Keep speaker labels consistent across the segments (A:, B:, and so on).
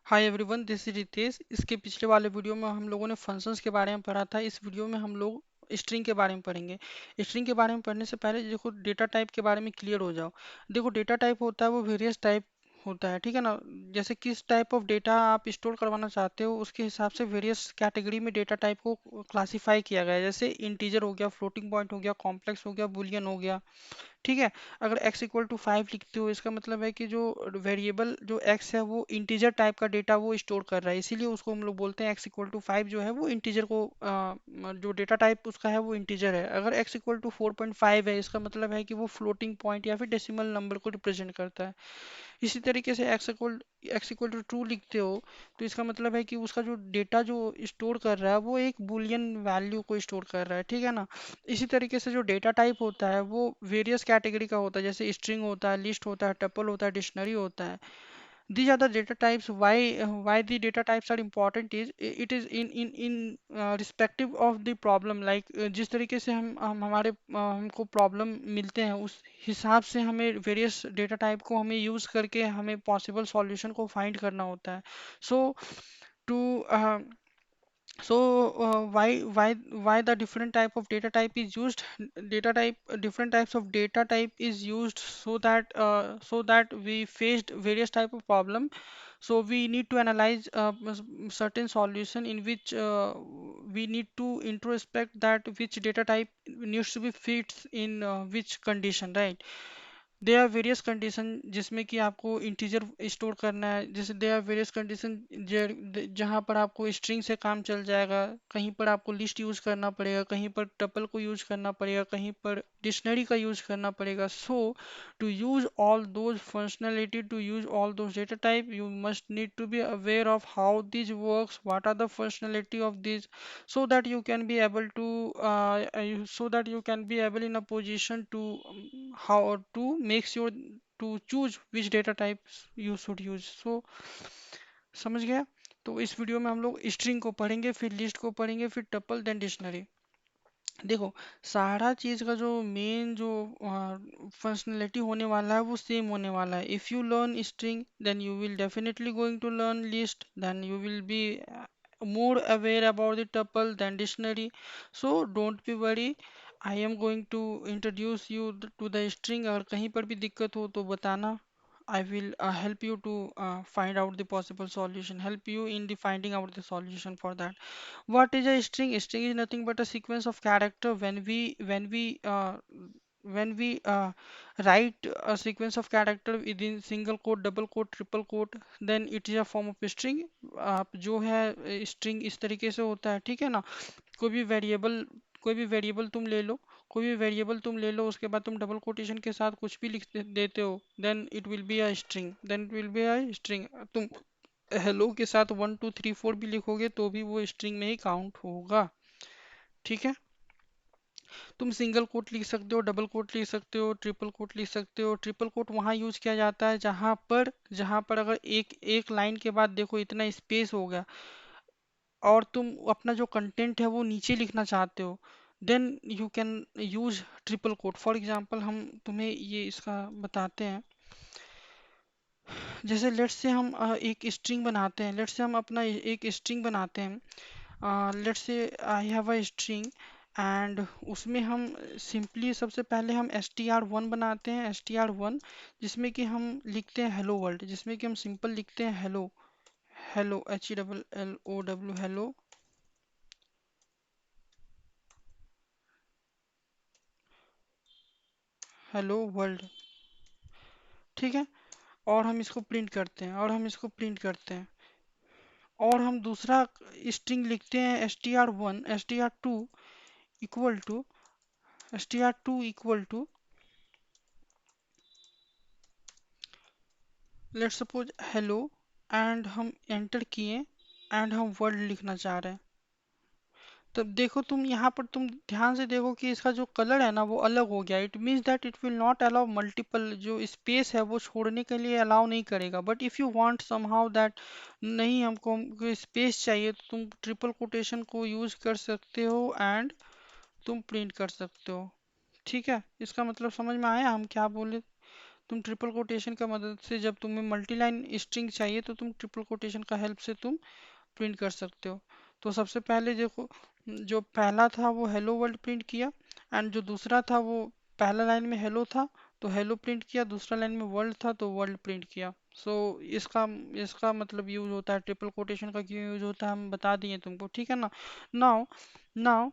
A: Hi everyone, this is Ritesh. इसके पिछले वाले वीडियो में हम लोगों ने फंक्शंस के बारे में पढ़ा था। इस वीडियो में हम लोग स्ट्रिंग के बारे में पढ़ेंगे। स्ट्रिंग के बारे में पढ़ने से पहले देखो डेटा टाइप के बारे में क्लियर हो जाओ। देखो डेटा टाइप होता है वो वेरियस टाइप होता है, ठीक है ना। जैसे किस टाइप ऑफ डेटा आप स्टोर करवाना चाहते हो उसके हिसाब से वेरियस कैटेगरी में डेटा टाइप को क्लासिफाई किया गया है। जैसे इंटीजर हो गया, फ्लोटिंग पॉइंट हो गया, कॉम्प्लेक्स हो गया, बुलियन हो गया, ठीक है। अगर x इक्वल टू 5 लिखते हो इसका मतलब है कि जो वेरिएबल जो x है वो इंटीजर टाइप का डेटा वो स्टोर कर रहा है, इसीलिए उसको हम लोग बोलते हैं x इक्वल टू 5 जो है वो इंटीजर को जो डेटा टाइप उसका है वो इंटीजर है। अगर x इक्वल टू 4.5 है इसका मतलब है कि वो फ्लोटिंग पॉइंट या फिर डेसिमल नंबर को रिप्रेजेंट करता है। इसी तरीके से x इक्वल टू ट्रू लिखते हो तो इसका मतलब है कि उसका जो डेटा जो स्टोर कर रहा है वो एक बुलियन वैल्यू को स्टोर कर रहा है, ठीक है ना। इसी तरीके से जो डेटा टाइप होता है वो वेरियस कैटेगरी का होता है, जैसे स्ट्रिंग होता है, लिस्ट होता है, टपल होता है, डिक्शनरी होता है। These are the data types. Why the data types are important is it is in respective of the problem. Like जिस तरीके से हम हमारे हमको प्रॉब्लम मिलते हैं उस हिसाब से हमें वेरियस डेटा टाइप को हमें यूज करके हमें पॉसिबल सॉल्यूशन को फाइंड करना होता है। सो to why the different type of data type is used. Data type Different types of data type is used so that we faced various type of problem. So we need to analyze certain solution in which we need to introspect that which data type needs to be fits in which condition, right. There are various condition जिसमें कि आपको integer store करना है। जैसे there are various condition जहाँ पर आपको string से काम चल जाएगा, कहीं पर आपको लिस्ट यूज करना पड़ेगा, कहीं पर टपल को यूज करना पड़ेगा, कहीं पर डिक्शनरी का यूज करना पड़ेगा। So to use all those functionality, to use all those data type, you must need to be aware of how this works, what are the functionality of this, so that you can be able to so that you can be able in a position to how to make sure to choose which data types you should use. So समझ गया। तो इस video में हम लोग string को पढ़ेंगे, फिर लिस्ट को पढ़ेंगे, फिर टपल देन डिक्शनरी। देखो सारा चीज का जो मेन जो फंक्शनैलिटी होने वाला है वो सेम होने वाला है। If you learn string then you will definitely going to learn list, then you will be more aware about the tuple than dictionary. So don't be worry, I am going to introduce you to the string। अगर कहीं पर भी दिक्कत हो तो बताना। I will help you to find out the possible solution, help you in the finding out the solution for that. What is a string? String is nothing but a sequence of character. When we write a sequence of character within single quote, double quote, triple quote, then it is a form of string। आप जो है string इस तरीके से होता है, ठीक है ना। कोई भी वेरिएबल कोई भी वेरिएबल तुम ले लो, कोई भी वेरिएबल तुम ले लो, उसके बाद तुम डबल कोटेशन के साथ कुछ भी देते हो, then it will be a string, then it will be a string. तुम हेलो के साथ 1 2 3 4 भी लिखोगे तो भी वो स्ट्रिंग में ही काउंट होगा, ठीक है। तुम सिंगल कोट लिख सकते हो, डबल कोट लिख सकते हो, ट्रिपल कोट लिख सकते हो। ट्रिपल कोट वहाँ यूज किया जाता है जहाँ पर अगर एक एक लाइन के बाद देखो इतना स्पेस हो गया और तुम अपना जो कंटेंट है वो नीचे लिखना चाहते हो, then you can use triple quote. For example हम तुम्हें ये इसका बताते हैं। जैसे लेट्स से हम एक स्ट्रिंग बनाते हैं, लेट्स से हम अपना एक स्ट्रिंग बनाते हैं। Let's say I have a string and उसमें हम सिंपली सबसे पहले हम str1 बनाते हैं, str1 जिसमें कि हम लिखते हैं हेलो वर्ल्ड, जिसमें कि हम सिंपल लिखते हैं hello, hello HELLOW hello, hello world, ठीक है। और हम इसको प्रिंट करते हैं, और हम इसको प्रिंट करते हैं, और हम दूसरा स्ट्रिंग लिखते हैं str2 equal to str2 equal to let's suppose hello, and हम एंटर किए एंड हम वर्ल्ड लिखना चाह रहे हैं। तब देखो तुम यहाँ पर तुम ध्यान से देखो कि इसका जो कलर है ना वो अलग हो गया। It means that it will not allow multiple, जो स्पेस है वो छोड़ने के लिए अलाउ नहीं करेगा। But if you want somehow that नहीं हमको स्पेस चाहिए तो तुम ट्रिपल कोटेशन को यूज कर सकते हो एंड तुम प्रिंट कर सकते हो, ठीक है। इसका मतलब समझ में आया हम क्या बोले। तुम ट्रिपल कोटेशन का मदद से, जब तुम्हें मल्टी लाइन स्ट्रिंग चाहिए तो तुम ट्रिपल कोटेशन का हेल्प से तुम प्रिंट कर सकते हो। तो सबसे पहले देखो, जो पहला था वो हेलो वर्ल्ड प्रिंट किया, एंड जो दूसरा था वो पहला लाइन में हेलो था तो हेलो प्रिंट किया, दूसरा लाइन में वर्ल्ड था तो वर्ल्ड प्रिंट किया। सो इसका इसका मतलब यूज होता है, ट्रिपल कोटेशन का क्यों यूज होता है हम बता दिए तुमको, ठीक है ना। Now now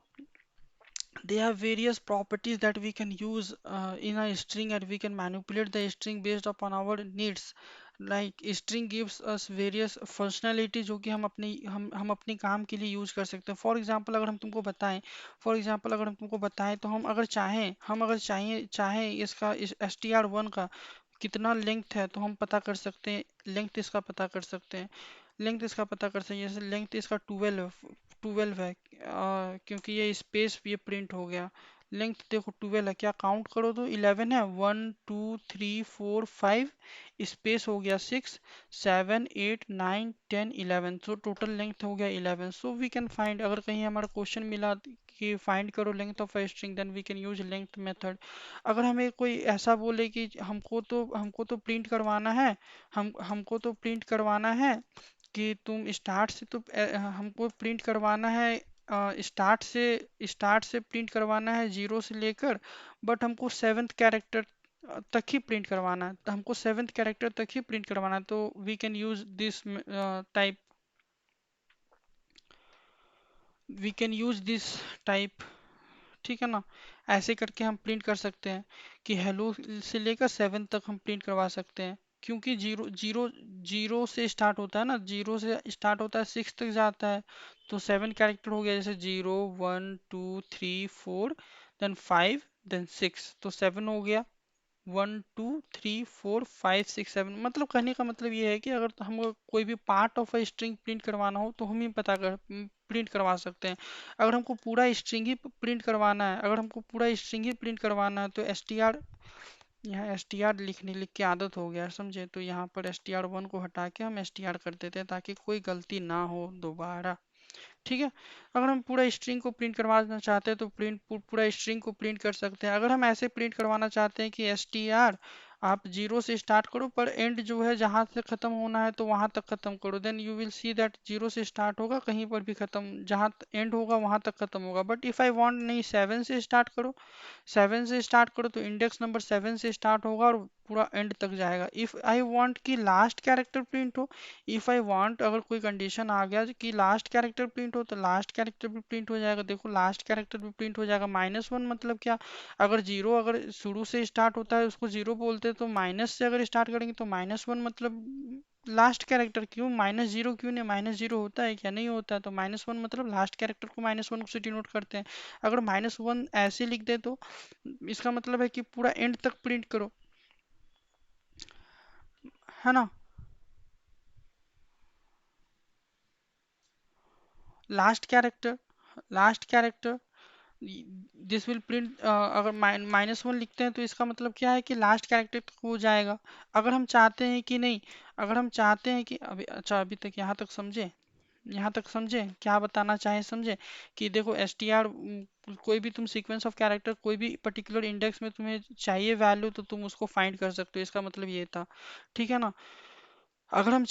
A: they have various properties that we can use in a string, and we can manipulate the string based upon our needs. Like string gives us various functionality जो कि हम अपने काम के लिए यूज कर सकते हैं। फॉर एग्जांपल अगर हम तुमको बताएं, तो हम अगर चाहें इसका इस str1 का कितना लेंथ है तो हम पता कर सकते हैं, लेंथ इसका पता कर सकते हैं, जैसे लेंथ इसका 12 है, क्योंकि ये स्पेस ये प्रिंट हो गया। लेंथ देखो 12 है, क्या काउंट करो तो 11 है, 1 2 3 4 5, स्पेस हो गया 6 7 8 9 10 11, सो टोटल लेंथ हो गया 11। सो वी कैन फाइंड, अगर कहीं हमारा क्वेश्चन मिला कि फाइंड करो length of a string, then we can use length method. अगर हमें कोई ऐसा बोले कि हमको तो प्रिंट करवाना है, हमको तो प्रिंट करवाना है कि तुम स्टार्ट से तो हमको प्रिंट करवाना है, स्टार्ट से प्रिंट करवाना है 0 से लेकर, बट हमको सेवेंथ कैरेक्टर तक ही प्रिंट करवाना है, तो हमको सेवेंथ कैरेक्टर तक ही प्रिंट करवाना है, तो type we can use this type, ठीक है ना। ऐसे करके हम प्रिंट कर सकते हैं कि हेलो से लेकर 7 तक हम प्रिंट करवा सकते हैं, क्योंकि जीरो जीरो जीरो से स्टार्ट होता है ना, 6 तक जाता है, तो 7 कैरेक्टर हो गया, जैसे 0 1 2 3 4, देन 5, देन 6, तो 7 हो गया। 1 2 3 4 5 6 7, मतलब कहने का मतलब ये है कि अगर तो हमको कोई भी part of a string print करवाना हो तो हम ही प्रिंट करवा सकते हैं। अगर हमको पूरा स्ट्रिंग ही प्रिंट करवाना है, तो एस टी आर, यहाँ एस टी आर लिख के आदत हो गया है, समझे, तो यहाँ पर str1 को हटा के हम एस टी आर कर देते हैं ताकि कोई गलती ना हो दोबारा, ठीक है। अगर हम पूरा स्ट्रिंग को प्रिंट करवाना चाहते हैं तो पूरा स्ट्रिंग को प्रिंट कर सकते हैं। अगर हम ऐसे प्रिंट करवाना चाहते हैं कि एस टी आर आप 0 से स्टार्ट करो पर एंड जो है जहां से खत्म होना है तो वहां तक खत्म करो, then you will see that 0 से स्टार्ट होगा कहीं पर भी खत्म, जहां एंड होगा वहां तक खत्म होगा। बट इफ आई वांट नहीं, 7 से स्टार्ट करो, 7 से स्टार्ट करो तो इंडेक्स नंबर 7 से स्टार्ट होगा और पूरा एंड तक जाएगा। इफ आई वांट कि लास्ट कैरेक्टर प्रिंट हो, इफ आई वांट अगर कोई कंडीशन आ गया कि लास्ट कैरेक्टर प्रिंट हो तो लास्ट कैरेक्टर भी प्रिंट हो जाएगा। देखो लास्ट कैरेक्टर भी प्रिंट हो जाएगा। -1 मतलब क्या, अगर जीरो अगर शुरू से स्टार्ट होता है उसको जीरो बोलते हैं, तो माइनस से अगर स्टार्ट करेंगे तो -1 मतलब लास्ट कैरेक्टर। क्यों -0, क्यों नहीं, -0 होता है क्या, नहीं होता है, तो -1 मतलब लास्ट कैरेक्टर को -1 से डिनोट करते हैं। अगर -1 ऐसे लिख दे तो इसका मतलब है कि पूरा एंड तक प्रिंट करो, है ना। Last character this will print, अगर -1 लिखते हैं तो इसका मतलब क्या है कि लास्ट कैरेक्टर तक वो जाएगा। अगर हम चाहते हैं कि नहीं, अगर हम चाहते हैं कि अभी, अच्छा अभी तक यहाँ तक समझे क्या बताना चाहे, समझे कि देखो एस टी आर, कोई भी तुम सीक्वेंस ऑफ कैरेक्टर कोई भी पर्टिकुलर इंडेक्स में तुम्हें चाहिए वैल्यू तो तुम उसको फाइंड कर सकते हो, इसका मतलब ये था, ठीक है ना। अगर हम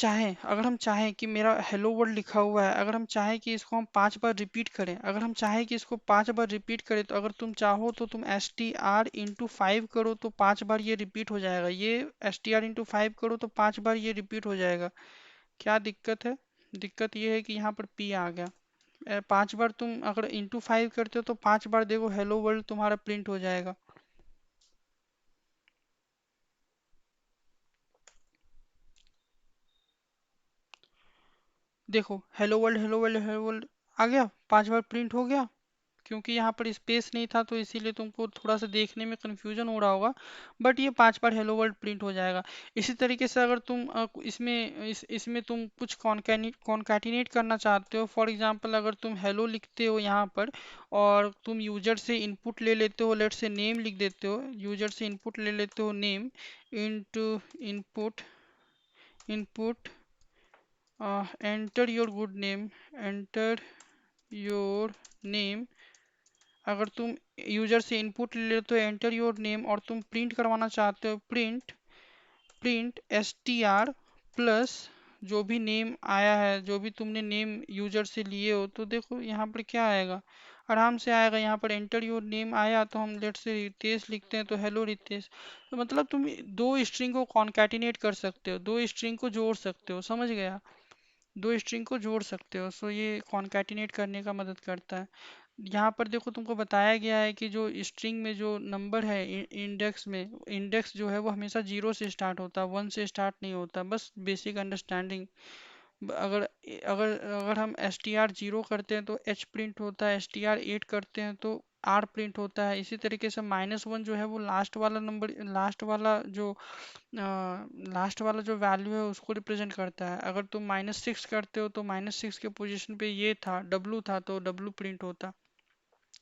A: चाहें कि मेरा हेलो वर्ल्ड लिखा हुआ है, अगर हम चाहें कि इसको हम 5 बार रिपीट करें, तो अगर तुम चाहो तो तुम str × 5 करो तो 5 बार ये रिपीट हो जाएगा, ये str × 5 करो तो 5 बार ये रिपीट हो जाएगा। क्या दिक्कत है, दिक्कत ये है कि यहाँ पर p आ गया। 5 बार तुम अगर × 5 करते हो तो 5 बार देखो हेलो वर्ल्ड तुम्हारा प्रिंट हो जाएगा। देखो hello world, hello world, hello world आ गया, 5 बार प्रिंट हो गया। क्योंकि यहाँ पर स्पेस नहीं था तो इसीलिए तुमको थोड़ा सा देखने में कंफ्यूजन हो रहा होगा, बट ये 5 बार हेलो वर्ल्ड प्रिंट हो जाएगा। इसी तरीके से अगर तुम इसमें तुम कुछ कॉन्कैटिनेट करना चाहते हो, फॉर एग्जांपल अगर तुम हेलो लिखते हो यहाँ पर और तुम यूजर से इनपुट ले लेते हो, लेट से नेम लिख देते हो, यूजर से इनपुट ले लेते हो name, into input input enter your good name, enter your name, अगर तुम यूजर से इनपुट ले लेते हो एंटर योर नेम और तुम प्रिंट करवाना चाहते हो, print print S T R plus जो भी नेम आया है, जो भी तुमने नेम यूजर से लिए हो, तो देखो यहाँ पर क्या आएगा, आराम से आएगा। यहाँ पर एंटर योर नेम आया तो हम लेट से रितेश लिखते हैं तो हेलो रितेश। तो मतलब तुम दो स्ट्रिंग को कॉन्कैटिनेट कर सकते हो, दो स्ट्रिंग को जोड़ सकते हो, समझ गया, दो स्ट्रिंग को जोड़ सकते हो। सो ये कॉन्कैटिनेट करने का मदद करता है। यहाँ पर देखो तुमको बताया गया है कि जो स्ट्रिंग में जो नंबर है इंडेक्स में, इंडेक्स जो है वो हमेशा जीरो से स्टार्ट होता है, वन से स्टार्ट नहीं होता। बस बेसिक अंडरस्टैंडिंग। अगर अगर अगर हम एस टी आर जीरो करते हैं तो एच प्रिंट होता है, एस टी आर एट करते हैं तो आर प्रिंट होता है। इसी तरीके से माइनस वन जो है वो लास्ट वाला नंबर, लास्ट वाला जो वैल्यू है उसको रिप्रेजेंट करता है। अगर तुम माइनस सिक्स करते हो तो माइनस सिक्स के पोजीशन पे ये था, डब्लू था, तो डब्लू प्रिंट होता।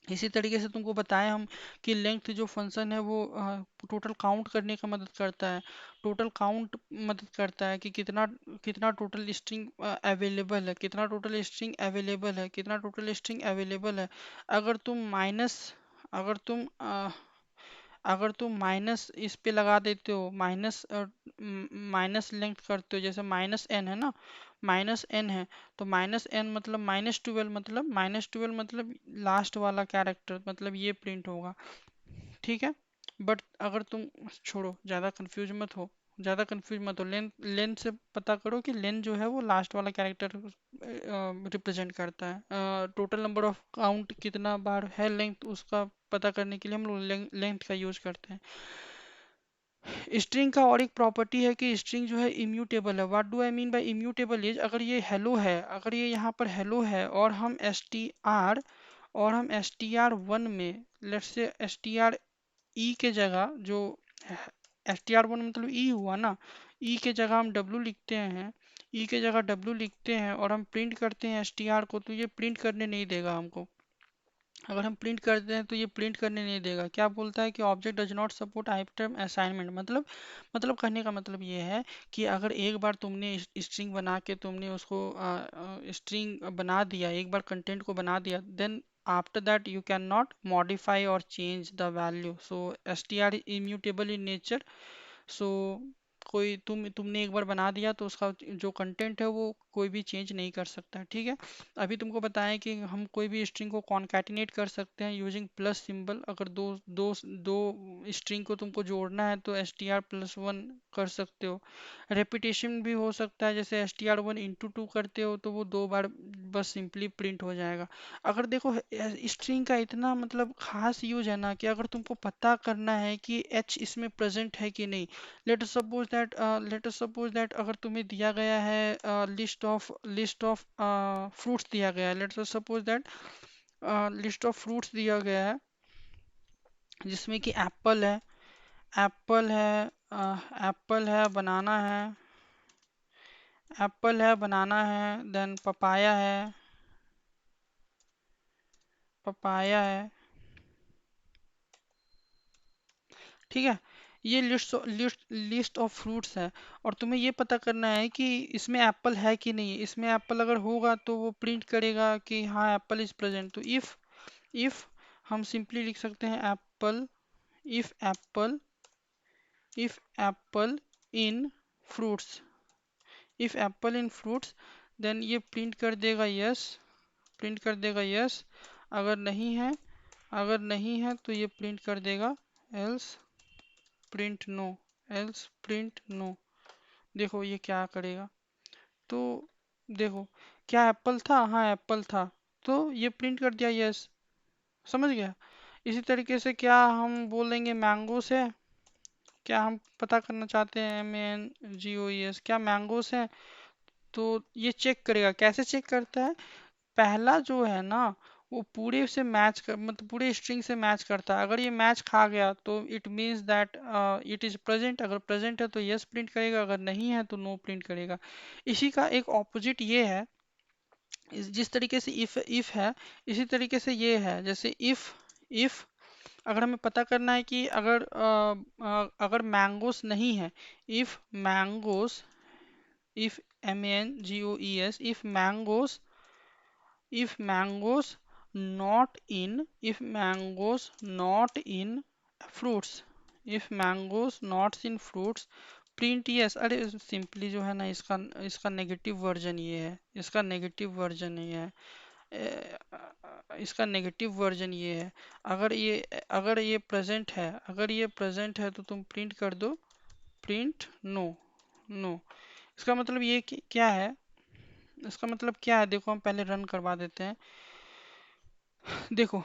A: इसी तरीके से तुमको बताया हम कि लेंथ जो फंक्शन है वो टोटल काउंट करने का मदद करता है। टोटल काउंट मदद करता है कि कितना कितना टोटल स्ट्रिंग अवेलेबल है, कितना टोटल स्ट्रिंग अवेलेबल है, कितना टोटल स्ट्रिंग अवेलेबल है। अगर तुम माइनस अगर तुम अगर तुम माइनस इस पे लगा देते हो, माइनस लेंथ करते हो, जैसे माइनस एन है ना, माइनस एन है, तो माइनस एन मतलब माइनस ट्वेल्व मतलब लास्ट वाला कैरेक्टर, मतलब ये प्रिंट होगा। ठीक है। बट अगर तुम छोड़ो, ज़्यादा कंफ्यूज मत हो, लेंथ लेंथ से पता करो कि लेंथ जो है वो लास्ट वाला कैरेक्टर रिप्रेजेंट करता है। टोटल नंबर ऑफ काउंट कितना बार है लेंथ, उसका पता करने के लिए हम लोग लेंथ का यूज करते हैं। स्ट्रिंग का और एक प्रॉपर्टी है कि स्ट्रिंग जो है इम्यूटेबल है। What do I mean by immutable is, अगर ये हेलो है, अगर ये यहाँ पर हेलो है और हम एस टी आर वन में let's say S T R E के जगह जो एस टी आर वन मतलब ई हुआ ना, ई के जगह हम डब्लू लिखते हैं, ई के जगह डब्लू लिखते हैं और हम प्रिंट करते हैं एस टी आर को, तो ये प्रिंट करने नहीं देगा हमको। अगर हम प्रिंट करते हैं तो ये प्रिंट करने नहीं देगा। क्या बोलता है कि object does not support item assignment, मतलब कहने का मतलब ये है कि अगर एक बार तुमने स्ट्रिंग बना के तुमने उसको स्ट्रिंग बना दिया, एक बार कंटेंट को बना दिया, then after that you can not modify और change the value. So S T R immutable in nature. So कोई तुमने एक बार बना दिया तो उसका जो कंटेंट है वो कोई भी चेंज नहीं कर सकता। ठीक है। अभी तुमको बताएं कि हम कोई भी स्ट्रिंग को कॉन्कैटिनेट कर सकते हैं यूजिंग प्लस सिंबल। अगर दो दो दो स्ट्रिंग को तुमको जोड़ना है तो S T R plus one कर सकते हो। रेपिटेशन भी हो सकता है, जैसे S T are one into two करते हो तो वो दो बार बस सिंपली प्रिंट हो जाएगा। अगर देखो स्ट्रिंग का इतना मतलब खास यूज है ना कि अगर तुमको पता करना है कि एच इसमें प्रेजेंट है कि नहीं। लेट अस सपोज दैट अगर तुम्हें दिया गया है लिस्ट ऑफ फ्रूट्स दिया गया है, let us suppose that list of fruits दिया गया है जिसमें कि एप्पल है, बनाना है, देन पपाया है। ठीक है। ये लिस्ट ऑफ फ्रूट्स है और तुम्हें ये पता करना है कि इसमें एप्पल है कि नहीं। इसमें एप्पल अगर होगा तो वो प्रिंट करेगा कि हाँ एप्पल इज प्रेजेंट। तो इफ हम सिंपली लिख सकते हैं apple, if apple if apple in fruits if apple in fruits, then ये प्रिंट कर देगा यस। अगर नहीं है अगर नहीं है तो ये प्रिंट कर देगा else print no else print no. देखो ये क्या करेगा, तो देखो क्या एप्पल था, हाँ एप्पल था, तो ये प्रिंट कर दिया यस। समझ गया। इसी तरीके से क्या हम बोलेंगे मैंगो से, क्या हम पता करना चाहते हैं MANGOES क्या मैंगोस है, तो ये चेक करेगा। कैसे चेक करता है, पहला जो है ना वो पूरे से मैच कर मतलब पूरे स्ट्रिंग से मैच करता है। अगर ये मैच खा गया तो it means that it is present. अगर प्रेजेंट है तो यस प्रिंट करेगा, अगर नहीं है तो नो प्रिंट करेगा। इसी का एक ऑपोजिट ये है, जिस तरीके से इफ है इसी तरीके से ये है। जैसे इफ अगर हमें पता करना है कि अगर मैंगोस नहीं है, if mangoes if MANGOES if mangoes not in fruits, if mangoes not in fruits, print yes, अरे सिंपली जो है ना, इसका इसका नेगेटिव वर्जन ये है, इसका नेगेटिव वर्जन ये है, इसका नेगेटिव वर्जन ये है। अगर ये प्रेजेंट है, अगर ये प्रेजेंट है तो तुम प्रिंट कर दो प्रिंट नो, नो। इसका मतलब ये क्या है, इसका मतलब क्या है, देखो हम पहले रन करवा देते हैं। देखो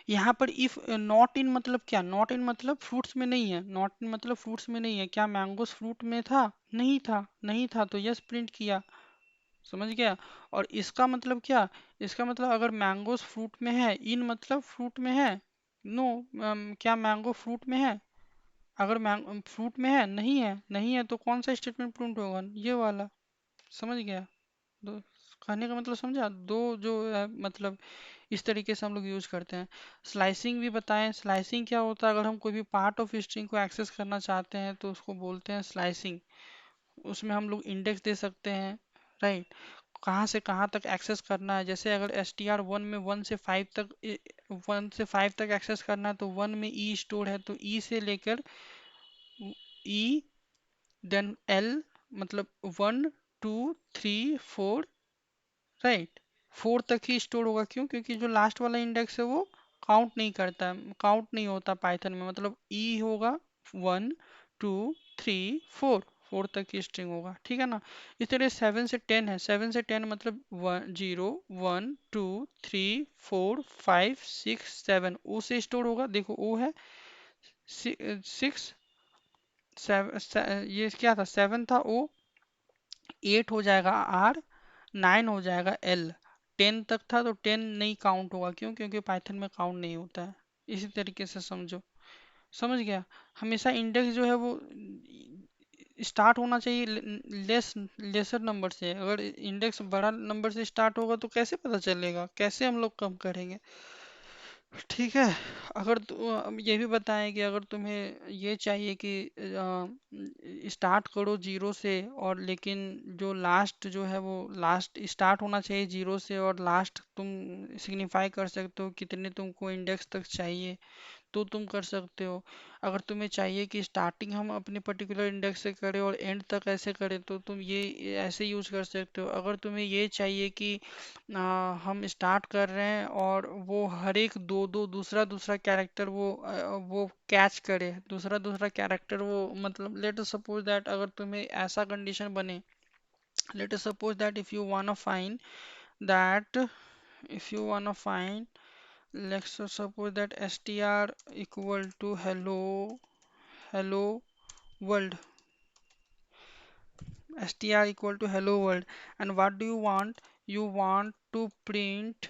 A: यहाँ पर इफ नॉट इन मतलब क्या, नॉट इन मतलब फ्रूट्स में नहीं है, नॉट इन मतलब फ्रूट्स में नहीं है। क्या मैंगोस फ्रूट में था? नहीं था, नहीं था तो यस प्रिंट किया, समझ गया। और इसका मतलब क्या, इसका मतलब अगर मैंगोस फ्रूट में है, इन मतलब फ्रूट में है, नो। क्या मैंगो फ्रूट में है? अगर मैंगो फ्रूट में है, नहीं है, नहीं है तो कौन सा स्टेटमेंट प्रिंट होगा, ये वाला, समझ गया। दो, कहने का मतलब समझा, दो जो है मतलब इस तरीके से हम लोग यूज करते हैं। स्लाइसिंग भी बताएं, स्लाइसिंग क्या होता है, अगर हम कोई भी पार्ट ऑफ स्ट्रिंग को एक्सेस करना चाहते हैं तो उसको बोलते हैं स्लाइसिंग। उसमें हम लोग इंडेक्स दे सकते हैं, राइट, कहाँ से कहाँ तक एक्सेस करना है। जैसे अगर एस टी आर वन में 1 से 5 तक, 1 से 5 तक एक्सेस करना है तो वन में ई स्टोर है, तो ई से लेकर ई, देन एल, मतलब 1 2 3 4, राइट, 4 तक ही स्टोर होगा। क्यों? क्योंकि जो लास्ट वाला इंडेक्स है वो काउंट नहीं करता है, काउंट नहीं होता पाइथन में, मतलब ई होगा 1 2 3 4, 4 तक की स्ट्रिंग होगा, ठीक है ना। इस तरह 7 से 10 है, 7 से 10 मतलब 1 0 1 2 3 4 5 6 7, ओ से स्टोर होगा, देखो ओ है 6 7, ये क्या था, 7 था ओ, 8 हो जाएगा आर, 9 हो जाएगा एल, 10 तक था तो 10 नहीं काउंट होगा। क्यों? क्योंकि पाइथन में काउंट नहीं होता है। इसी तरीके से समझो, समझ गया। हमेशा इंडेक्स जो है वो स्टार्ट होना चाहिए लेसर नंबर से। अगर इंडेक्स बड़ा नंबर से स्टार्ट होगा तो कैसे पता चलेगा, कैसे हम लोग कम करेंगे, ठीक है। अगर ये भी बताएं कि अगर तुम्हें ये चाहिए कि स्टार्ट करो जीरो से, और लेकिन जो लास्ट जो है वो लास्ट स्टार्ट होना चाहिए जीरो से, और लास्ट तुम सिग्निफाई कर सकते हो कितने तुमको इंडेक्स तक चाहिए, तो तुम कर सकते हो। अगर तुम्हें चाहिए कि स्टार्टिंग हम अपने पर्टिकुलर इंडेक्स से करें और एंड तक ऐसे करें, तो तुम ये ऐसे यूज कर सकते हो। अगर तुम्हें ये चाहिए कि हम स्टार्ट कर रहे हैं और वो हर एक दो दो दूसरा दूसरा कैरेक्टर वो कैच करे, दूसरा दूसरा कैरेक्टर वो, मतलब लेट अस सपोज दैट अगर तुम्हें ऐसा कंडीशन बने, let us suppose that if you वांना find that, if you wanna find, let's suppose that str equal to hello world, str equal to hello world, and what do you want, you want to print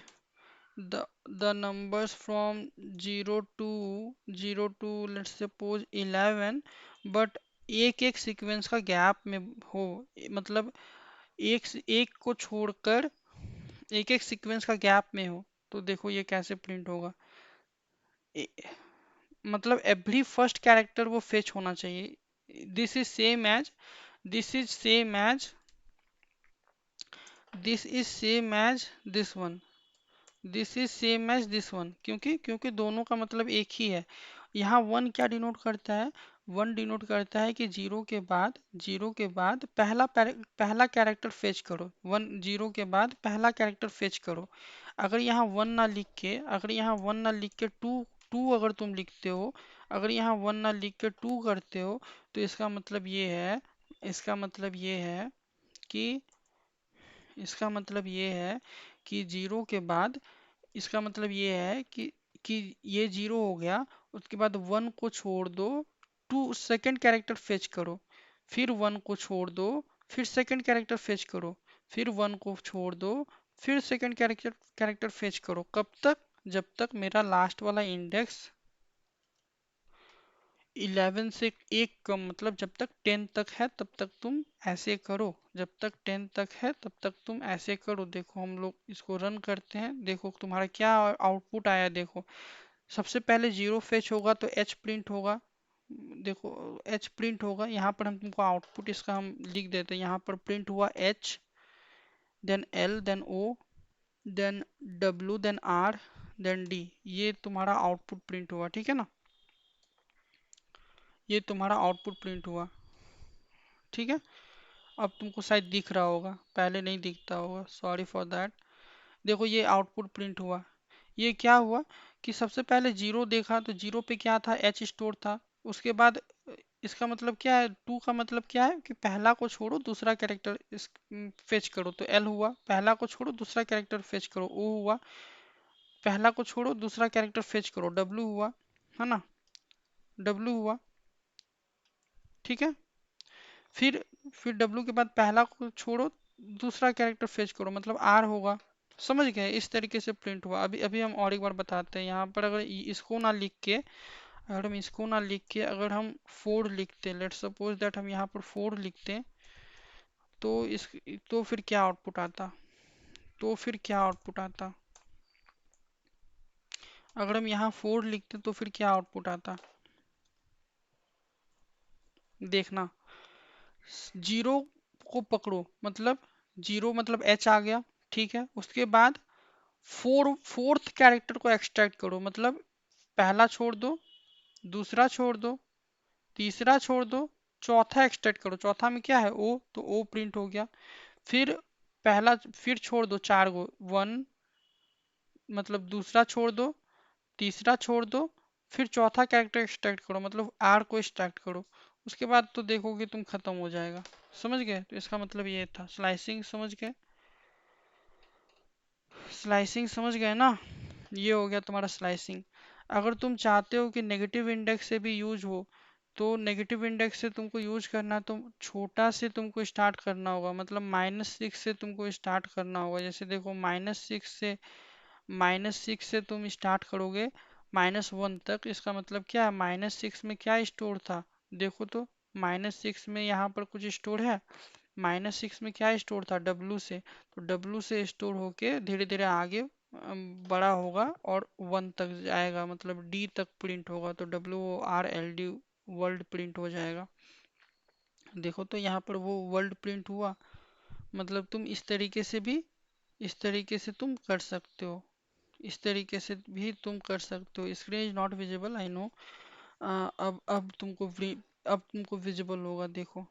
A: the numbers from 0 to let's suppose 11, but एक एक sequence का gap में हो, मतलब एक को छोड़कर एक एक सीक्वेंस का गैप में हो। तो देखो ये कैसे प्रिंट होगा, मतलब एवरी फर्स्ट कैरेक्टर वो फेच होना चाहिए। This is same as, this is same as, this is same as this one, this is same as this one, क्योंकि क्योंकि दोनों का मतलब एक ही है। यहाँ वन क्या डिनोट करता है, वन डिनोट करता है कि जीरो के बाद पहला कैरेक्टर फेच करो, वन जीरो के बाद पहला कैरेक्टर फेच करो। अगर यहाँ वन ना लिख के, अगर यहाँ वन ना लिख के टू, टू अगर तुम लिखते हो, अगर यहाँ वन ना लिख के टू करते हो, तो इसका मतलब ये है, इसका मतलब ये है कि, इसका मतलब ये है कि जीरो के बाद, इसका मतलब ये है कि ये जीरो हो गया, उसके बाद वन को छोड़ दो, टू सेकंड कैरेक्टर फेच करो, फिर वन को छोड़ दो, फिर सेकंड कैरेक्टर फेच करो, फिर वन को छोड़ दो, फिर सेकंड कैरेक्टर कैरेक्टर फेच करो। कब तक? जब तक मेरा लास्ट वाला इंडेक्स 11 से एक कम, मतलब जब तक 10 तक है तब तक तुम ऐसे करो, जब तक 10 तक है तब तक तुम ऐसे करो। देखो हम लोग इसको रन करते हैं, देखो तुम्हारा क्या आउटपुट आया। देखो सबसे पहले जीरो फेच होगा तो एच प्रिंट होगा, देखो एच प्रिंट होगा। यहाँ पर हम तुमको आउटपुट इसका हम लिख देते हैं, यहाँ पर प्रिंट हुआ H, then L, then O, then W, then R, then D, ये तुम्हारा आउटपुट प्रिंट हुआ, ठीक है ना। ये तुम्हारा आउटपुट प्रिंट हुआ। ठीक है, अब तुमको शायद दिख रहा होगा, पहले नहीं दिखता होगा, सॉरी फॉर दैट। देखो ये आउटपुट प्रिंट हुआ। ये क्या हुआ कि सबसे पहले जीरो देखा तो जीरो पे क्या था, एच स्टोर था। उसके बाद इसका मतलब क्या है, टू का मतलब क्या है कि पहला को छोड़ो दूसरा कैरेक्टर इस फेच करो, तो एल हुआ। पहला को छोड़ो दूसरा कैरेक्टर फेच करो, ओ हुआ। पहला को छोड़ो दूसरा कैरेक्टर फेच करो, डब्लू हुआ, है ना, डब्लू हुआ। ठीक है, फिर फिर डब्लू के बाद पहला को छोड़ो दूसरा कैरेक्टर फेच करो, मतलब आर होगा। समझ गए, इस तरीके से प्रिंट हुआ। अभी अभी हम और एक बार बताते हैं। यहाँ पर अगर इसको ना लिख के, अगर हम इसको ना लिख के अगर हम फोर लिखते, लेट्स सपोज दैट हम यहाँ पर फोर लिखते, तो इस तो फिर क्या आउटपुट आता, तो फिर क्या आउटपुट आता, अगर हम यहाँ फोर लिखते तो फिर क्या आउटपुट आता, देखना। जीरो को पकड़ो, मतलब जीरो मतलब एच आ गया। ठीक है, उसके बाद फोर्थ कैरेक्टर को एक्सट्रैक्ट करो, मतलब पहला छोड़ दो, दूसरा छोड़ दो, तीसरा छोड़ दो, चौथा एक्सट्रैक्ट करो। चौथा में क्या है, ओ, तो ओ प्रिंट हो गया। फिर पहला फिर छोड़ दो चार गो, वन, मतलब दूसरा छोड़ दो, तीसरा छोड़ दो, फिर चौथा कैरेक्टर एक्सट्रैक्ट करो, मतलब आर को एक्सट्रैक्ट करो। उसके बाद तो देखोगे तुम खत्म हो जाएगा। समझ गए, तो इसका मतलब ये था स्लाइसिंग। समझ गए, स्लाइसिंग समझ गए ना, ये हो गया तुम्हारा स्लाइसिंग। अगर तुम चाहते हो कि नेगेटिव इंडेक्स से भी यूज हो, तो नेगेटिव इंडेक्स से तुमको यूज करना, तो छोटा से तुमको स्टार्ट करना होगा, मतलब -6 से तुमको स्टार्ट करना होगा। जैसे देखो माइनस सिक्स से तुम स्टार्ट करोगे -1 तक, इसका मतलब क्या है, -6 में क्या स्टोर था, देखो तो। -6 में यहाँ पर कुछ स्टोर है, -6 में क्या स्टोर था, डब्लू से। तो डब्लू से स्टोर होके धीरे धीरे आगे बड़ा होगा और 1 तक जाएगा, मतलब डी तक प्रिंट होगा, तो WORLD वर्ल्ड प्रिंट हो जाएगा। देखो तो यहाँ पर वो वर्ल्ड प्रिंट हुआ। मतलब तुम इस तरीके से भी, इस तरीके से तुम कर सकते हो, इस तरीके से भी तुम कर सकते हो। Screen is not visible, I know. अब तुमको विजिबल होगा, देखो।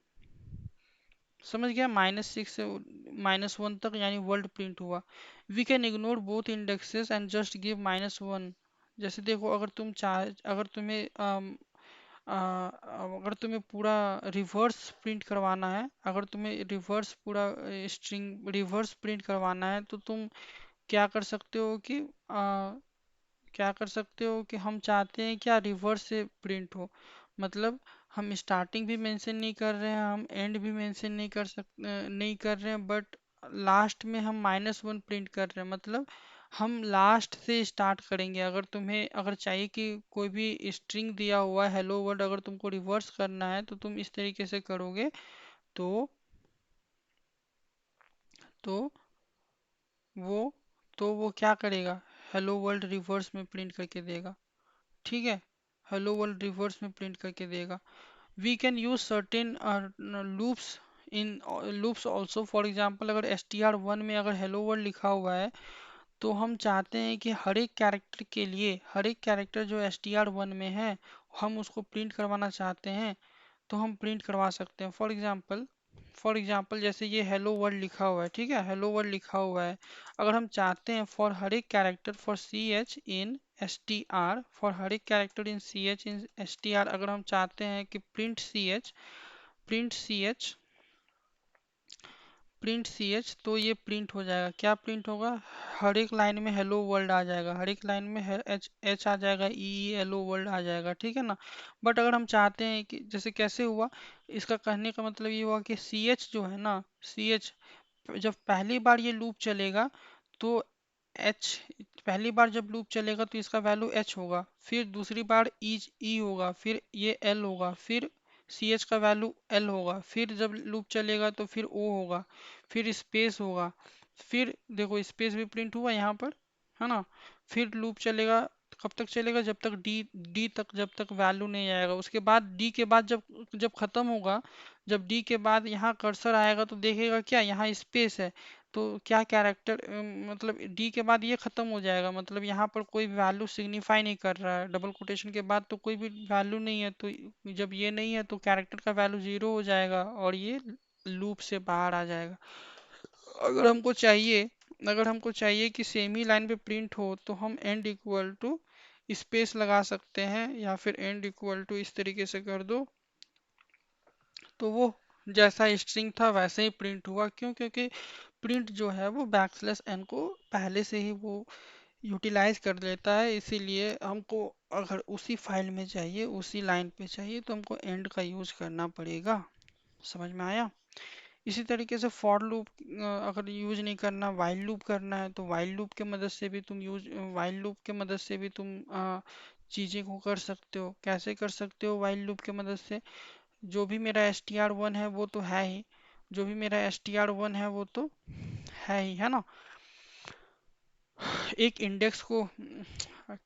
A: समझ गया, -6 से -1 तक यानी वर्ल्ड प्रिंट हुआ। We can ignore both indexes and just give -1। जैसे देखो, अगर तुम चाह, अगर तुम्हें अगर तुम्हें पूरा रिवर्स प्रिंट करवाना है, अगर तुम्हें रिवर्स पूरा स्ट्रिंग रिवर्स प्रिंट करवाना है, तो तुम क्या कर सकते हो कि क्या कर सकते हो कि हम चाहते हैं क्या, रिवर्स से प्रिंट हो, मतलब हम स्टार्टिंग भी मेंशन नहीं कर रहे हैं, हम एंड भी मेंशन नहीं कर रहे हैं, बट लास्ट में हम -1 प्रिंट कर रहे हैं, मतलब हम लास्ट से स्टार्ट करेंगे। अगर तुम्हें अगर चाहिए कि कोई भी स्ट्रिंग दिया हुआ है हेलो वर्ल्ड, अगर तुमको रिवर्स करना है तो तुम इस तरीके से करोगे, तो तो वो वो क्या करेगा, हेलो वर्ल्ड रिवर्स में प्रिंट करके देगा। ठीक है, हेलो वर्ल्ड रिवर्स में प्रिंट करके देगा। We can use certain loops in loops also. For example, अगर str1 में अगर हेलो वर्ल्ड लिखा हुआ है, तो हम चाहते हैं कि हर एक कैरेक्टर के लिए, हर एक कैरेक्टर जो str1 में है, हम उसको प्रिंट करवाना चाहते हैं, तो हम प्रिंट करवा सकते हैं। फॉर एग्जाम्पल जैसे ये हेलो वर्ल्ड लिखा हुआ है, ठीक है, हेलो वर्ल्ड लिखा हुआ है। अगर हम चाहते हैं फॉर हर एक character for C H in S T R, for हर एक character in C H in S T R, अगर हम चाहते हैं कि print C H print C H, तो ये प्रिंट हो जाएगा। क्या प्रिंट होगा, हर एक लाइन में हेलो वर्ल्ड आ जाएगा, हर एक लाइन में एच एच आ जाएगा, ई हेलो वर्ल्ड आ जाएगा, ठीक है ना। बट अगर हम चाहते हैं कि जैसे कैसे हुआ, इसका कहने का मतलब ये हुआ कि सी एच जो है ना, सी एच जब पहली बार ये लूप चलेगा, तो एच, पहली बार जब लूप चलेगा तो इसका वैल्यू एच होगा, फिर दूसरी बार ई होगा, फिर ये एल होगा, फिर सी एच का वैल्यू एल होगा, फिर जब लूप चलेगा तो फिर ओ होगा, फिर स्पेस होगा, फिर देखो स्पेस भी प्रिंट हुआ यहाँ पर, है ना। फिर लूप चलेगा, कब तक चलेगा, जब तक डी तक, जब तक वैल्यू नहीं आएगा। उसके बाद डी के बाद जब जब खत्म होगा, जब डी के बाद यहाँ कर्सर आएगा तो देखेगा क्या, यहाँ स्पेस है, तो क्या कैरेक्टर मतलब डी के बाद ये खत्म हो जाएगा, मतलब यहाँ पर कोई वैल्यू सिग्निफाई नहीं कर रहा है, डबल कोटेशन के बाद तो कोई भी वैल्यू नहीं है, तो जब ये नहीं है तो कैरेक्टर का वैल्यू जीरो हो जाएगा और ये लूप से बाहर आ जाएगा। अगर हमको चाहिए अगर हमको चाहिए कि सेम ही लाइन पे प्रिंट हो तो हम एंड इक्वल टू स्पेस लगा सकते हैं, या फिर एंड इक्वल टू इस तरीके से कर दो, तो वो जैसा स्ट्रिंग था वैसे ही प्रिंट हुआ। क्यों? क्योंकि प्रिंट जो है वो बैकस्लैश एन को पहले से ही वो यूटिलाइज कर लेता है, इसीलिए हमको अगर उसी फाइल में चाहिए, उसी लाइन पे चाहिए, तो हमको एंड का यूज करना पड़ेगा। समझ में आया? इसी तरीके से फॉर लूप अगर यूज नहीं करना, वाइल लूप करना है, तो वाइल लूप के मदद से भी तुम वाइल लूप के मदद से भी तुम चीज़ें को कर सकते हो। कैसे कर सकते हो वाइल लूप के मदद से? जो भी मेरा str1 है वो तो है ही, जो भी मेरा str1 है वो तो है ही, है ना। एक इंडेक्स को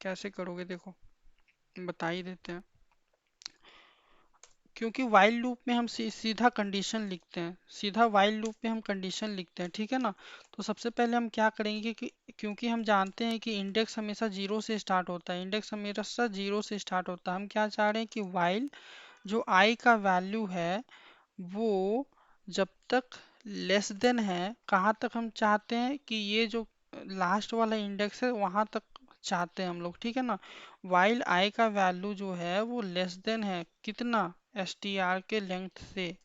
A: कैसे करोगे, देखो बता ही देते हैं। क्योंकि वाइल लूप में हम सीधा कंडीशन लिखते हैं, सीधा वाइल लूप में हम कंडीशन लिखते हैं, ठीक है ना। तो सबसे पहले हम क्या करेंगे कि क्योंकि हम जानते हैं कि इंडेक्स हमेशा जीरो से स्टार्ट होता है, इंडेक्स हमेशा जीरो से स्टार्ट होता है, हम क्या चाह रहे हैं कि वाइल जो आई का वैल्यू है वो जब तक लेस देन है, कहाँ तक हम चाहते हैं कि ये जो लास्ट वाला इंडेक्स है वहां तक चाहते हैं हम लोग, ठीक है ना। वाइल आई का वैल्यू जो है वो लेस देन है कितना, str के लेंथ से,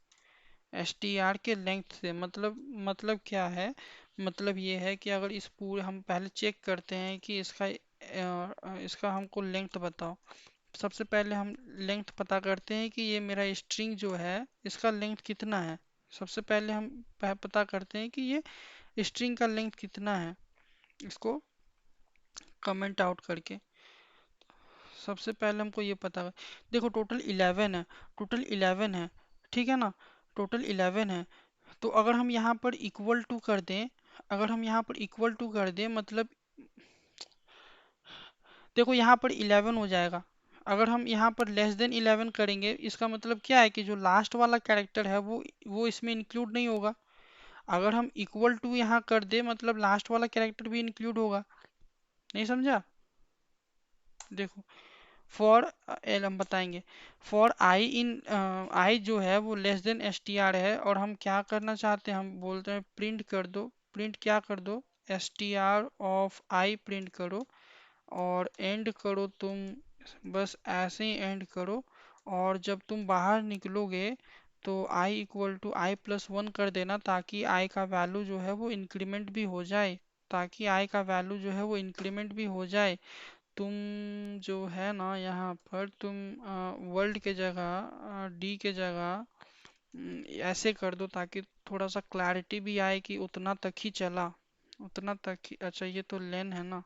A: str के लेंथ से मतलब क्या है, मतलब ये है कि अगर इस पूरे हम पहले चेक करते हैं कि इसका हमको लेंथ बताओ। सबसे पहले हम लेंथ पता करते हैं कि ये मेरा स्ट्रिंग जो है इसका लेंथ कितना है। सबसे पहले हम पता करते हैं कि ये स्ट्रिंग का लेंथ कितना है, इसको कमेंट आउट करके। सबसे पहले हमको ये पता देखो टोटल 11 है, टोटल 11 है, ठीक है ना, टोटल 11 है। तो अगर हम यहाँ पर इक्वल टू कर दें, अगर हम यहाँ पर इक्वल टू कर दें मतलब देखो यहाँ पर 11 हो जाएगा। अगर हम यहाँ पर लेस देन 11 करेंगे इसका मतलब क्या है कि जो लास्ट वाला कैरेक्टर है वो इसमें इंक्लूड नहीं होगा। अगर हम इक्वल टू यहाँ कर दे मतलब लास्ट वाला कैरेक्टर भी इंक्लूड होगा। नहीं समझा? देखो फॉर एल हम बताएंगे, फॉर आई इन आई जो है वो लेस देन str है, और हम क्या करना चाहते हैं, हम बोलते हैं प्रिंट कर दो, प्रिंट क्या कर दो, str ऑफ आई प्रिंट करो, और एंड करो तुम, बस ऐसे ही एंड करो। और जब तुम बाहर निकलोगे तो i equal to I plus one कर देना, ताकि i का वैल्यू जो है वो इंक्रीमेंट भी हो जाए, ताकि i का वैल्यू जो है वो इंक्रीमेंट भी हो जाए। तुम जो है ना यहाँ पर तुम वर्ल्ड के जगह डी के जगह ऐसे कर दो, ताकि थोड़ा सा क्लैरिटी भी आए कि उतना तक ही चला, उतना तक ही। अच्छा ये तो लेन है ना,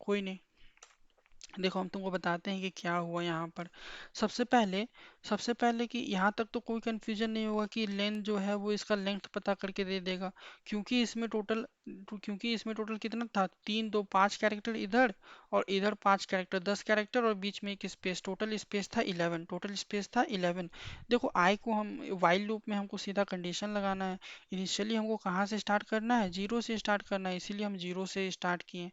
A: कोई नहीं। देखो हम तुमको बताते हैं कि क्या हुआ यहाँ पर। सबसे पहले कि यहाँ तक तो कोई कंफ्यूजन नहीं होगा कि लेंथ जो है वो इसका लेंथ पता करके दे देगा, क्योंकि इसमें टोटल कितना था, तीन दो पांच कैरेक्टर इधर, और इधर पांच कैरेक्टर 10 कैरेक्टर, और बीच में एक स्पेस, टोटल स्पेस था 11, टोटल स्पेस था 11। देखो आई को हम वाइल लूप में हमको सीधा कंडीशन लगाना है, इनिशियली हमको कहाँ से स्टार्ट करना है, जीरो से स्टार्ट करना है, इसीलिए हम जीरो से स्टार्ट किए,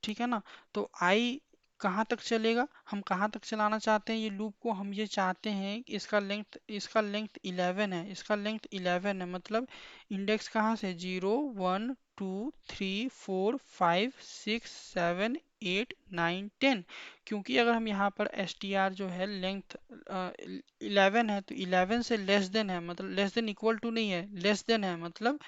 A: ठीक है ना। तो आई कहाँ तक चलेगा, हम कहाँ तक चलाना चाहते हैं ये लूप को, हम ये चाहते हैं कि इसका लेंथ 11 है, इसका लेंथ 11 है, मतलब इंडेक्स कहाँ से, 0 1 2 3 4 5 6 7 8 9 10। क्योंकि अगर हम यहाँ पर str जो है लेंथ 11 है, तो 11 से लेस देन है, मतलब लेस देन इक्वल टू नहीं है, लेस देन है, मतलब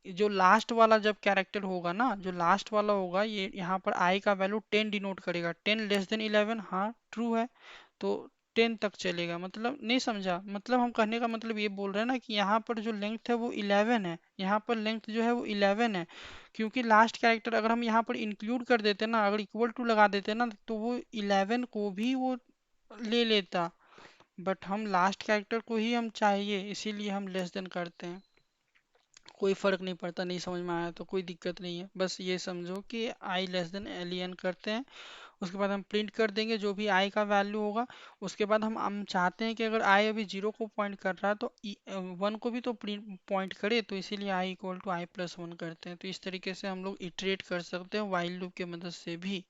A: जो लास्ट वाला जब कैरेक्टर होगा ना, जो लास्ट वाला होगा, ये यहाँ पर आई का वैल्यू 10 डिनोट करेगा, 10 लेस देन 11, हाँ ट्रू है, तो 10 तक चलेगा। मतलब नहीं समझा, मतलब हम कहने का मतलब ये बोल रहे हैं ना कि यहाँ पर जो लेंथ है वो 11 है, यहाँ पर लेंथ जो है वो 11 है, क्योंकि लास्ट कैरेक्टर अगर हम यहाँ पर इंक्लूड कर देते ना, अगर इक्वल टू लगा देते ना, तो वो 11 को भी वो ले लेता, बट हम लास्ट कैरेक्टर को ही हम चाहिए, इसीलिए हम लेस देन करते हैं। कोई फर्क नहीं पड़ता, नहीं समझ में आया तो कोई दिक्कत नहीं है, बस ये समझो कि आई लेस देन एलियन करते हैं, उसके बाद हम प्रिंट कर देंगे जो भी आई का वैल्यू होगा। उसके बाद हम चाहते हैं कि अगर आई अभी जीरो को पॉइंट कर रहा है तो वन को भी तो पॉइंट करे, तो इसीलिए I equal to I plus one करते हैं। तो इस तरीके से हम लोग इटरेट कर सकते हैं वाइल लूप की मदद से भी।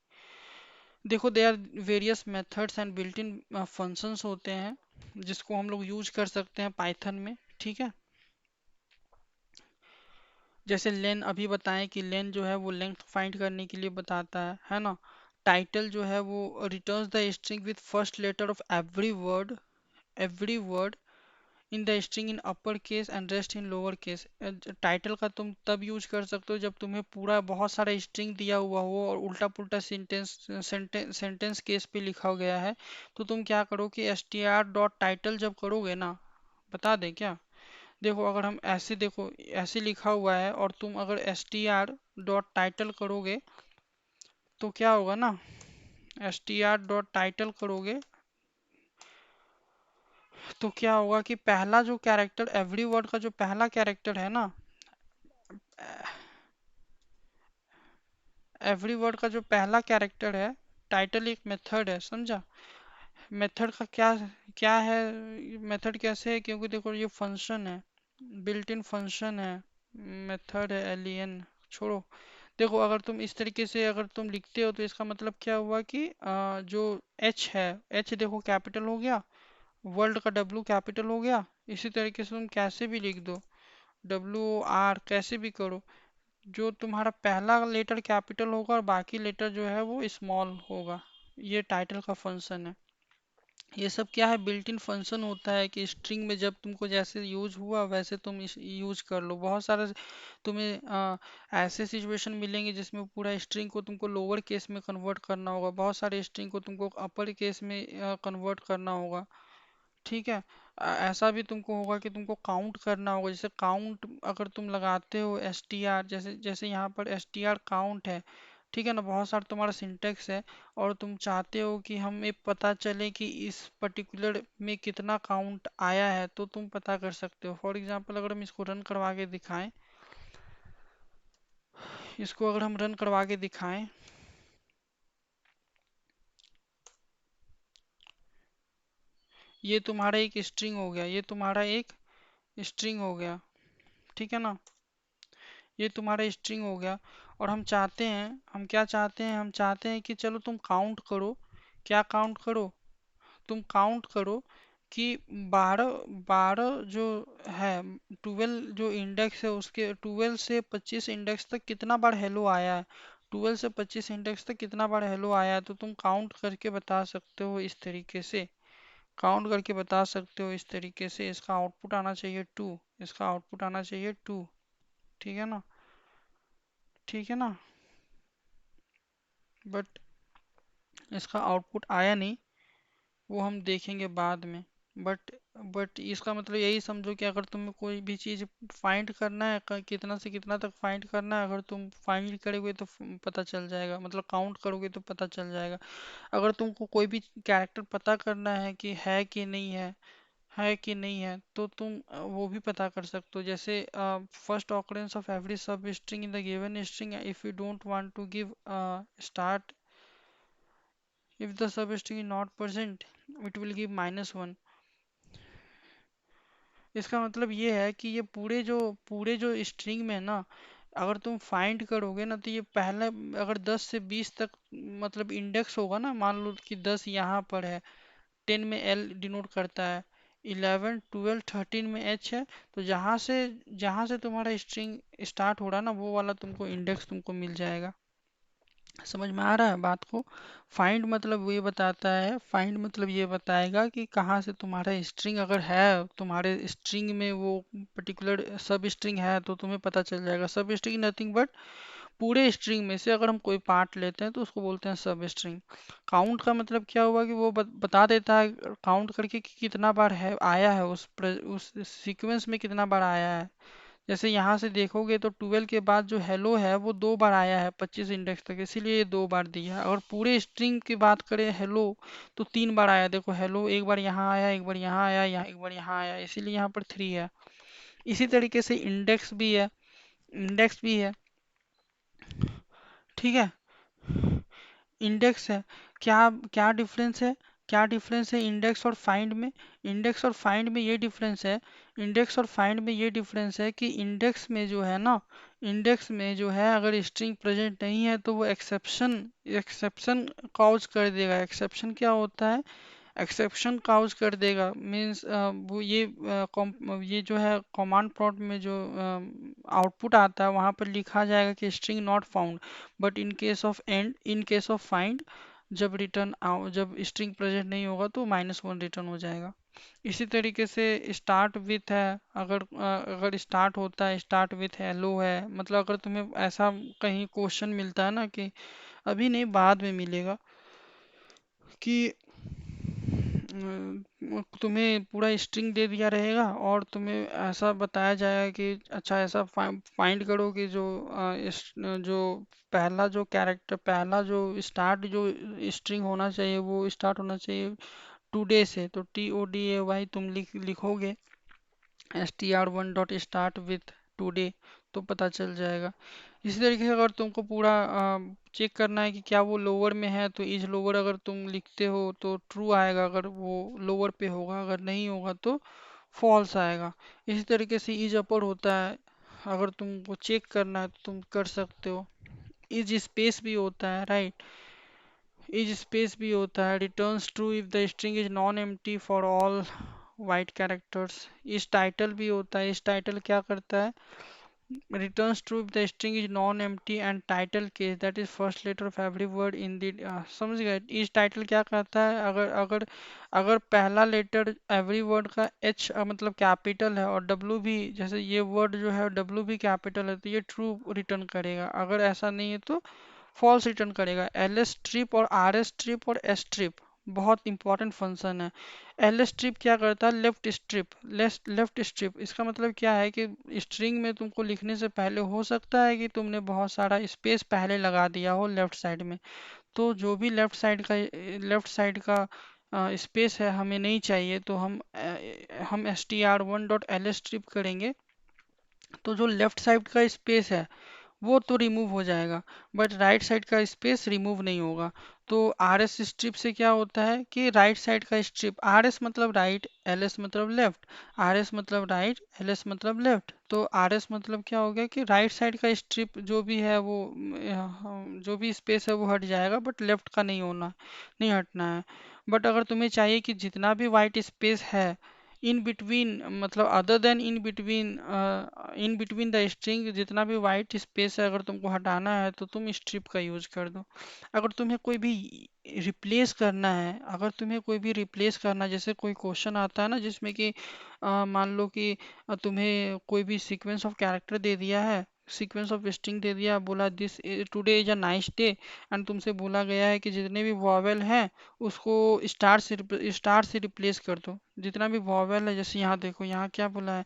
A: देखो they are various methods and built in functions होते हैं जिसको हम लोग यूज कर सकते हैं पाइथन में, ठीक है। जैसे लेन अभी बताएं कि लेन जो है वो लेंथ फाइंड करने के लिए बताता है ना। टाइटल जो है वो returns the string with first letter of every word in the string in upper case and rest in lower case. Title का तुम तब यूज कर सकते हो जब तुम्हें पूरा बहुत सारा स्ट्रिंग दिया हुआ हो और उल्टा पुल्टा सेंटेंस केस पे लिखा गया है, तो तुम क्या करो कि str.title जब करोगे ना, बता दें क्या। देखो अगर हम ऐसे, देखो ऐसे लिखा हुआ है और तुम अगर str.title करोगे तो क्या होगा ना, str.title करोगे तो क्या होगा कि पहला जो कैरेक्टर, एवरी वर्ड का जो पहला कैरेक्टर है ना, एवरी वर्ड का जो पहला कैरेक्टर है, टाइटल एक मेथड है, समझा। मेथड का क्या क्या है, मेथड कैसे है, क्योंकि देखो ये फंक्शन है, बिल्ट इन फंक्शन है, मेथड है, एलियन छोड़ो। देखो अगर तुम इस तरीके से अगर तुम लिखते हो तो इसका मतलब क्या हुआ कि जो एच है, एच देखो कैपिटल हो गया, वर्ल्ड का डब्लू कैपिटल हो गया। इसी तरीके से तुम कैसे भी लिख दो, डब्लू आर कैसे भी करो, जो तुम्हारा पहला लेटर कैपिटल होगा और बाकी लेटर जो है वो स्मॉल होगा। ये टाइटल का फंक्शन है। ये सब क्या है, बिल्ट इन फंक्शन होता है कि स्ट्रिंग में जब तुमको जैसे यूज हुआ वैसे तुम इस यूज कर लो। बहुत सारे तुम्हें ऐसे सिचुएशन मिलेंगे जिसमें पूरा स्ट्रिंग को तुमको लोअर केस में कन्वर्ट करना होगा, बहुत सारे स्ट्रिंग को तुमको अपर केस में कन्वर्ट करना होगा, ठीक है। ऐसा भी तुमको होगा कि तुमको काउंट करना होगा, जैसे काउंट अगर तुम लगाते हो एस टी आर, जैसे जैसे यहाँ पर एस टी आर काउंट है, ठीक है ना, बहुत सारा तुम्हारा सिंटेक्स है और तुम चाहते हो कि हमें पता चले कि इस पर्टिकुलर में कितना काउंट आया है, तो तुम पता कर सकते हो। फॉर एग्जांपल अगर हम इसको रन करवा के दिखाएं, इसको अगर हम रन करवा के दिखाएं, ये तुम्हारा एक स्ट्रिंग हो गया, ये तुम्हारा एक स्ट्रिंग हो गया, ठीक है ना, ये तुम्हारा स्ट्रिंग हो गया। और हम चाहते हैं, हम क्या चाहते हैं, हम चाहते हैं कि चलो तुम काउंट करो, क्या काउंट करो, तुम काउंट करो कि 12 12 जो है, 12 जो इंडेक्स है उसके 12 से 25 इंडेक्स तक कितना बार हेलो आया है, 12 से 25 इंडेक्स तक कितना बार हेलो आया है, तो तुम काउंट करके बता सकते हो इस तरीके से, काउंट करके बता सकते हो इस तरीके से। इसका आउटपुट आना चाहिए 2, इसका आउटपुट आना चाहिए 2, ठीक है ना, ठीक है ना। बट इसका आउटपुट आया नहीं, वो हम देखेंगे बाद में। बट बट इसका मतलब यही समझो कि अगर तुम्हें कोई भी चीज़ फाइंड करना है, कितना से कितना तक फाइंड करना है, अगर तुम फाइंड करोगे तो पता चल जाएगा, मतलब काउंट करोगे तो पता चल जाएगा। अगर तुमको कोई भी कैरेक्टर पता करना है कि है कि नहीं है कि नहीं है, तो तुम वो भी पता कर सकते हो। जैसे first occurrence of every substring in the given string if you don't want to give start, if the substring is not present it will give -1। इसका मतलब ये है कि ये पूरे जो स्ट्रिंग में ना, अगर तुम फाइंड करोगे ना तो ये पहले अगर 10 से 20 तक मतलब इंडेक्स होगा ना, मान लो कि 10 यहाँ पर है, 10 में एल डिनोट करता है, 11 12 13 में एच है, तो जहाँ से तुम्हारा स्ट्रिंग स्टार्ट हो रहा है ना वो वाला तुमको इंडेक्स तुमको मिल जाएगा। समझ में आ रहा है बात को। फाइंड मतलब ये बताता है, फाइंड मतलब ये बताएगा कि कहाँ से तुम्हारा स्ट्रिंग अगर है, तुम्हारे स्ट्रिंग में वो पर्टिकुलर सब स्ट्रिंग है तो तुम्हें पता चल जाएगा। सब स्ट्रिंग नथिंग बट पूरे स्ट्रिंग में से अगर हम कोई पार्ट लेते हैं तो उसको बोलते हैं सब स्ट्रिंग। काउंट का मतलब क्या हुआ कि वो बता देता है काउंट करके कि कितना बार है आया है, उस सीक्वेंस में कितना बार आया है। जैसे यहाँ से देखोगे तो 12 के बाद जो हेलो है वो 2 बार आया है 25 इंडेक्स तक, इसीलिए ये 2 बार दिया है। अगर पूरे स्ट्रिंग की बात करें हेलो तो 3 बार आया, देखो हेलो एक बार यहाँ आया, एक बार यहाँ आया, यहाँ एक बार यहाँ आया, इसीलिए यहाँ पर 3 है। इसी तरीके से इंडेक्स भी है, इंडेक्स भी है, ठीक है। इंडेक्स है। क्या क्या डिफरेंस है? क्या डिफरेंस है इंडेक्स और फाइंड में? इंडेक्स और फाइंड में ये डिफरेंस है, इंडेक्स और फाइंड में ये डिफरेंस है कि इंडेक्स में जो है ना, इंडेक्स में जो है अगर स्ट्रिंग प्रेजेंट नहीं है तो वो एक्सेप्शन एक्सेप्शन कॉज कर देगा। एक्सेप्शन क्या होता है? एक्सेप्शन काउज कर देगा मीन्स वो ये जो है कमांड प्रॉम्प्ट में जो आउटपुट आता है वहाँ पर लिखा जाएगा कि string not found, but in case of and, in case of find, जब स्ट्रिंग प्रेजेंट नहीं होगा तो -1 रिटर्न हो जाएगा। इसी तरीके से स्टार्ट विथ है, अगर स्टार्ट होता है, स्टार्ट विथ हेलो है, मतलब अगर तुम्हें ऐसा कहीं क्वेश्चन मिलता है ना कि अभी नहीं बाद में मिलेगा कि तुम्हें पूरा स्ट्रिंग दे दिया रहेगा और तुम्हें ऐसा बताया जाएगा कि अच्छा ऐसा फाइंड करो कि जो पहला जो कैरेक्टर, पहला जो स्टार्ट जो स्ट्रिंग होना चाहिए वो स्टार्ट होना चाहिए टुडे से, तो TODAY तुम लिखोगे str1 dot start with today, तो पता चल जाएगा। इसी तरीके से अगर तुमको पूरा चेक करना है कि क्या वो लोअर में है तो इज लोअर अगर तुम लिखते हो तो ट्रू आएगा, अगर वो लोअर पे होगा, अगर नहीं होगा तो फॉल्स आएगा। इसी तरीके से इज अपर होता है, अगर तुमको चेक करना है तो तुम कर सकते हो। इज स्पेस भी होता है, राइट, इज स्पेस भी होता है। Returns true if the string is non empty for all white characters. इस टाइटल भी होता है। इस टाइटल क्या करता है? returns true if the string is non-empty and title case, that is first letter of every word in the समझ गए? इस टाइटल क्या कहता है? अगर अगर अगर पहला लेटर एवरी वर्ड का एच मतलब कैपिटल है और डब्ल्यू भी, जैसे ये वर्ड जो है डब्ल्यू भी कैपिटल है, तो ये ट्रू रिटर्न करेगा। अगर ऐसा नहीं है तो फॉल्स रिटर्न करेगा। एल एस ट्रिप और आर एस ट्रिप और एस ट्रिप बहुत इंपॉर्टेंट फंक्शन है। एल एस स्ट्रिप क्या करता है? लेफ्ट स्ट्रिप, लेफ्ट स्ट्रिप, इसका मतलब क्या है कि स्ट्रिंग में तुमको लिखने से पहले हो सकता है कि तुमने बहुत सारा स्पेस पहले लगा दिया हो लेफ्ट साइड में, तो जो भी लेफ्ट साइड का स्पेस है हमें नहीं चाहिए, तो हम str1 डॉट एल स्ट्रिप करेंगे तो जो लेफ्ट साइड का स्पेस है वो तो रिमूव हो जाएगा, बट राइट साइड का स्पेस रिमूव नहीं होगा। तो आर एस स्ट्रिप से क्या होता है कि राइट साइड का स्ट्रिप, आर एस मतलब राइट, एल एस मतलब लेफ्ट, आर एस मतलब राइट, एल एस मतलब लेफ्ट, तो आर एस मतलब क्या हो गया कि राइट साइड का स्ट्रिप जो भी है वो जो भी स्पेस है वो हट जाएगा, बट लेफ्ट का नहीं होना, नहीं हटना है। बट अगर तुम्हें चाहिए कि जितना भी वाइट स्पेस है इन बिटवीन, मतलब other then in between the string, जितना भी वाइट स्पेस है अगर तुमको हटाना है तो तुम स्ट्रिप का यूज कर दो। अगर तुम्हें कोई भी रिप्लेस करना है, अगर तुम्हें कोई भी रिप्लेस करना है, जैसे कोई क्वेश्चन आता है ना जिसमें कि मान लो कि तुम्हें कोई भी सीक्वेंस ऑफ कैरेक्टर दे दिया है, सीक्वेंस ऑफ स्ट्रिंग दे दिया, बोला this today is a nice day, and तुमसे बोला गया है कि जितने भी वॉवेल हैं उसको स्टार से रिप्लेस कर दो। जितना भी वॉवेल है, जैसे यहाँ देखो, यहाँ क्या बोला है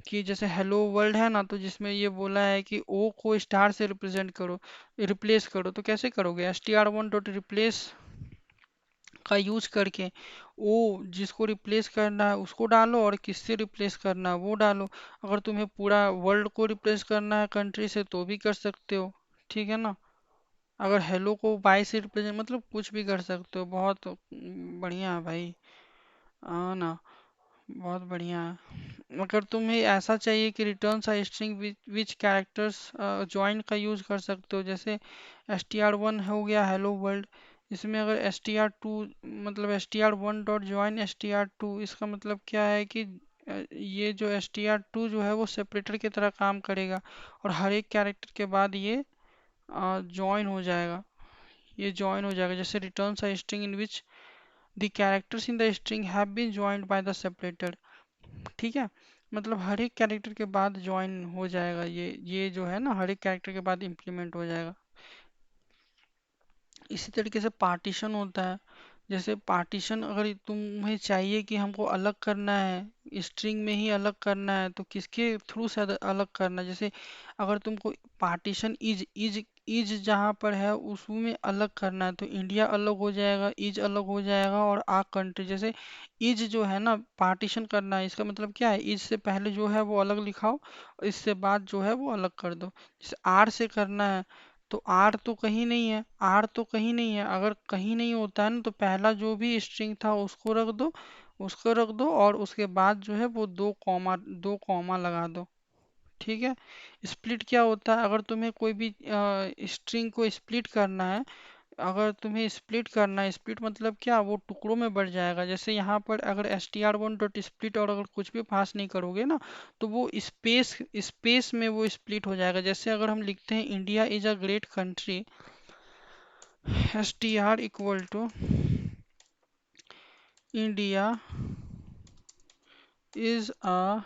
A: कि जैसे हेलो वर्ल्ड है ना, तो जिसमें ये बोला है कि ओ को स्टार से रिप्रेजेंट करो, रिप्लेस करो, तो कैसे करोगे? str1 डॉट रिप्लेस का यूज करके ओ जिसको रिप्लेस करना है उसको डालो और किससे रिप्लेस करना है वो डालो। अगर तुम्हें पूरा वर्ल्ड को रिप्लेस करना है कंट्री से तो भी कर सकते हो, ठीक है ना। अगर हेलो को बाई से रिप्रेजेंट, मतलब कुछ भी कर सकते हो। बहुत बढ़िया है भाई, हाँ ना, बहुत बढ़िया है। अगर तुम्हें ऐसा चाहिए कि return a string which characters join का यूज कर सकते हो, जैसे str1 हो गया हेलो वर्ल्ड, इसमें अगर str2 मतलब str1 डॉट ज्वाइन str2, इसका मतलब क्या है कि ये जो str2 जो है वो सेपरेटर की तरह काम करेगा और हर एक कैरेक्टर के बाद ये ज्वाइन हो जाएगा, ये ज्वाइन हो जाएगा। जैसे return a string in which the characters in the string have been joined by the separator, ठीक है। मतलब हर एक कैरेक्टर के बाद ज्वाइन हो जाएगा, ये जो है ना हर एक कैरेक्टर के बाद इम्प्लीमेंट हो जाएगा। इसी तरीके से पार्टीशन होता है। जैसे पार्टीशन अगर तुम्हें चाहिए कि हमको अलग करना है, स्ट्रिंग में ही अलग करना है, तो किसके थ्रू से अलग करना है? जैसे अगर तुमको पार्टीशन इज जहाँ पर है उसमें अलग करना है तो इंडिया अलग हो जाएगा, इज अलग हो जाएगा, और आ कंट्री, जैसे इज जो है ना पार्टीशन करना है, इसका मतलब क्या है? इज से पहले जो है वो अलग लिखाओ, इससे बाद जो है वो अलग कर दो। जैसे आर से करना है तो आर तो कहीं नहीं है, आर तो कहीं नहीं है। अगर कहीं नहीं होता है ना तो पहला जो भी स्ट्रिंग था उसको रख दो, उसको रख दो, और उसके बाद जो है वो दो कॉमा लगा दो। ठीक है। स्प्लिट क्या होता है, अगर तुम्हें कोई भी स्ट्रिंग को स्प्लिट करना है, अगर तुम्हें स्प्लिट करना है, स्प्लिट मतलब क्या, वो टुकड़ों में बढ़ जाएगा। जैसे यहाँ पर अगर str1 डॉट स्प्लिट और अगर कुछ भी पास नहीं करोगे ना, तो वो स्पेस स्पेस में वो स्प्लिट हो जाएगा। जैसे अगर हम लिखते हैं India is a great country, str equal to India is a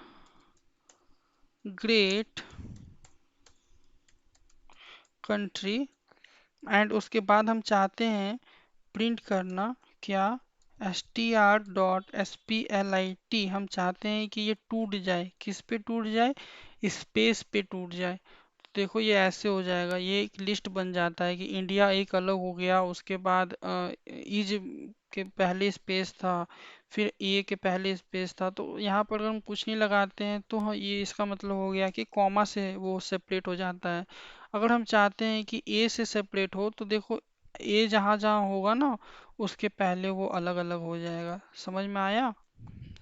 A: great country, and उसके बाद हम चाहते हैं प्रिंट करना क्या, str.split, हम चाहते हैं कि ये टूट जाए, किस पे टूट जाए, स्पेस पे टूट जाए। देखो ये ऐसे हो जाएगा, ये एक लिस्ट बन जाता है कि इंडिया एक अलग हो गया, उसके बाद इज के पहले स्पेस था, फिर ए के पहले स्पेस था। तो यहाँ पर अगर हम कुछ नहीं लगाते हैं तो ये इसका मतलब हो गया कि कॉमा से वो सेपरेट हो जाता है। अगर हम चाहते हैं कि ए से सेपरेट हो तो देखो ए जहाँ जहाँ होगा ना उसके पहले वो अलग अलग हो जाएगा। समझ में आया,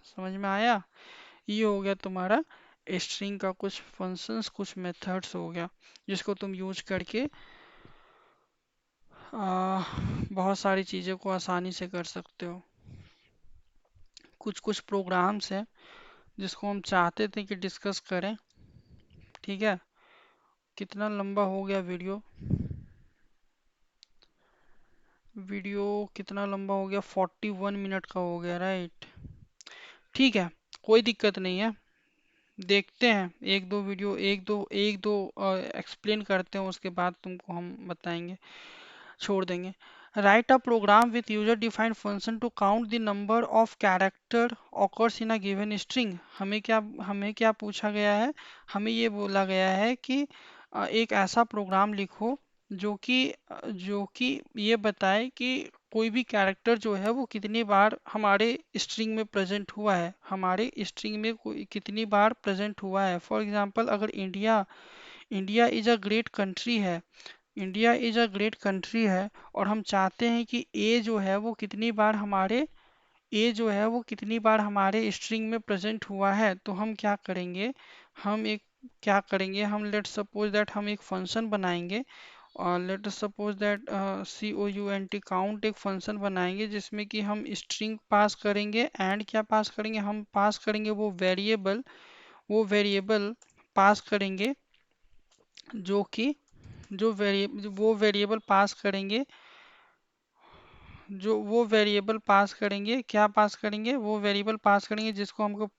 A: समझ में आया। ये हो गया तुम्हारा स्ट्रिंग का कुछ फंक्शंस, कुछ मेथड्स हो गया, जिसको तुम यूज करके बहुत सारी चीज़ों को आसानी से कर सकते हो। कुछ कुछ प्रोग्राम्स हैं जिसको हम चाहते थे कि डिस्कस करें। ठीक है। कितना लंबा हो गया वीडियो, वीडियो कितना लंबा हो गया, 41 मिनट का हो गया, राइट। ठीक है, कोई दिक्कत नहीं है। देखते हैं एक दो वीडियो, एक दो एक्सप्लेन करते हैं, उसके बाद तुमको हम बताएंगे, छोड़ देंगे। Write a program with user defined function to count the number of character occurs in a given string. हमें क्या पूछा गया है, हमें ये बोला गया है कि एक ऐसा प्रोग्राम लिखो जो कि ये बताए कि कोई भी कैरेक्टर जो है वो कितनी बार हमारे स्ट्रिंग में प्रेजेंट हुआ है, हमारे स्ट्रिंग में कोई कितनी बार प्रेजेंट हुआ है। फॉर एग्जांपल अगर India India is a great country है, India is a great country है, और हम चाहते हैं कि ए जो है वो कितनी बार हमारे स्ट्रिंग में प्रेजेंट हुआ है, तो हम क्या करेंगे, हम एक क्या करेंगे, हम लेट सपोज दैट हम एक फंक्शन बनाएंगे, और लेट सपोज दैट काउंट एक फंक्शन बनाएंगे जिसमें कि हम स्ट्रिंग पास करेंगे, एंड क्या पास करेंगे, हम पास करेंगे वो वेरिएबल पास करेंगे, जो कि वो वेरिएबल पास करेंगे, जो वो वेरिएबल पास करेंगे, क्या पास करेंगे, वो वेरिएबल पास करेंगे जिसको हमको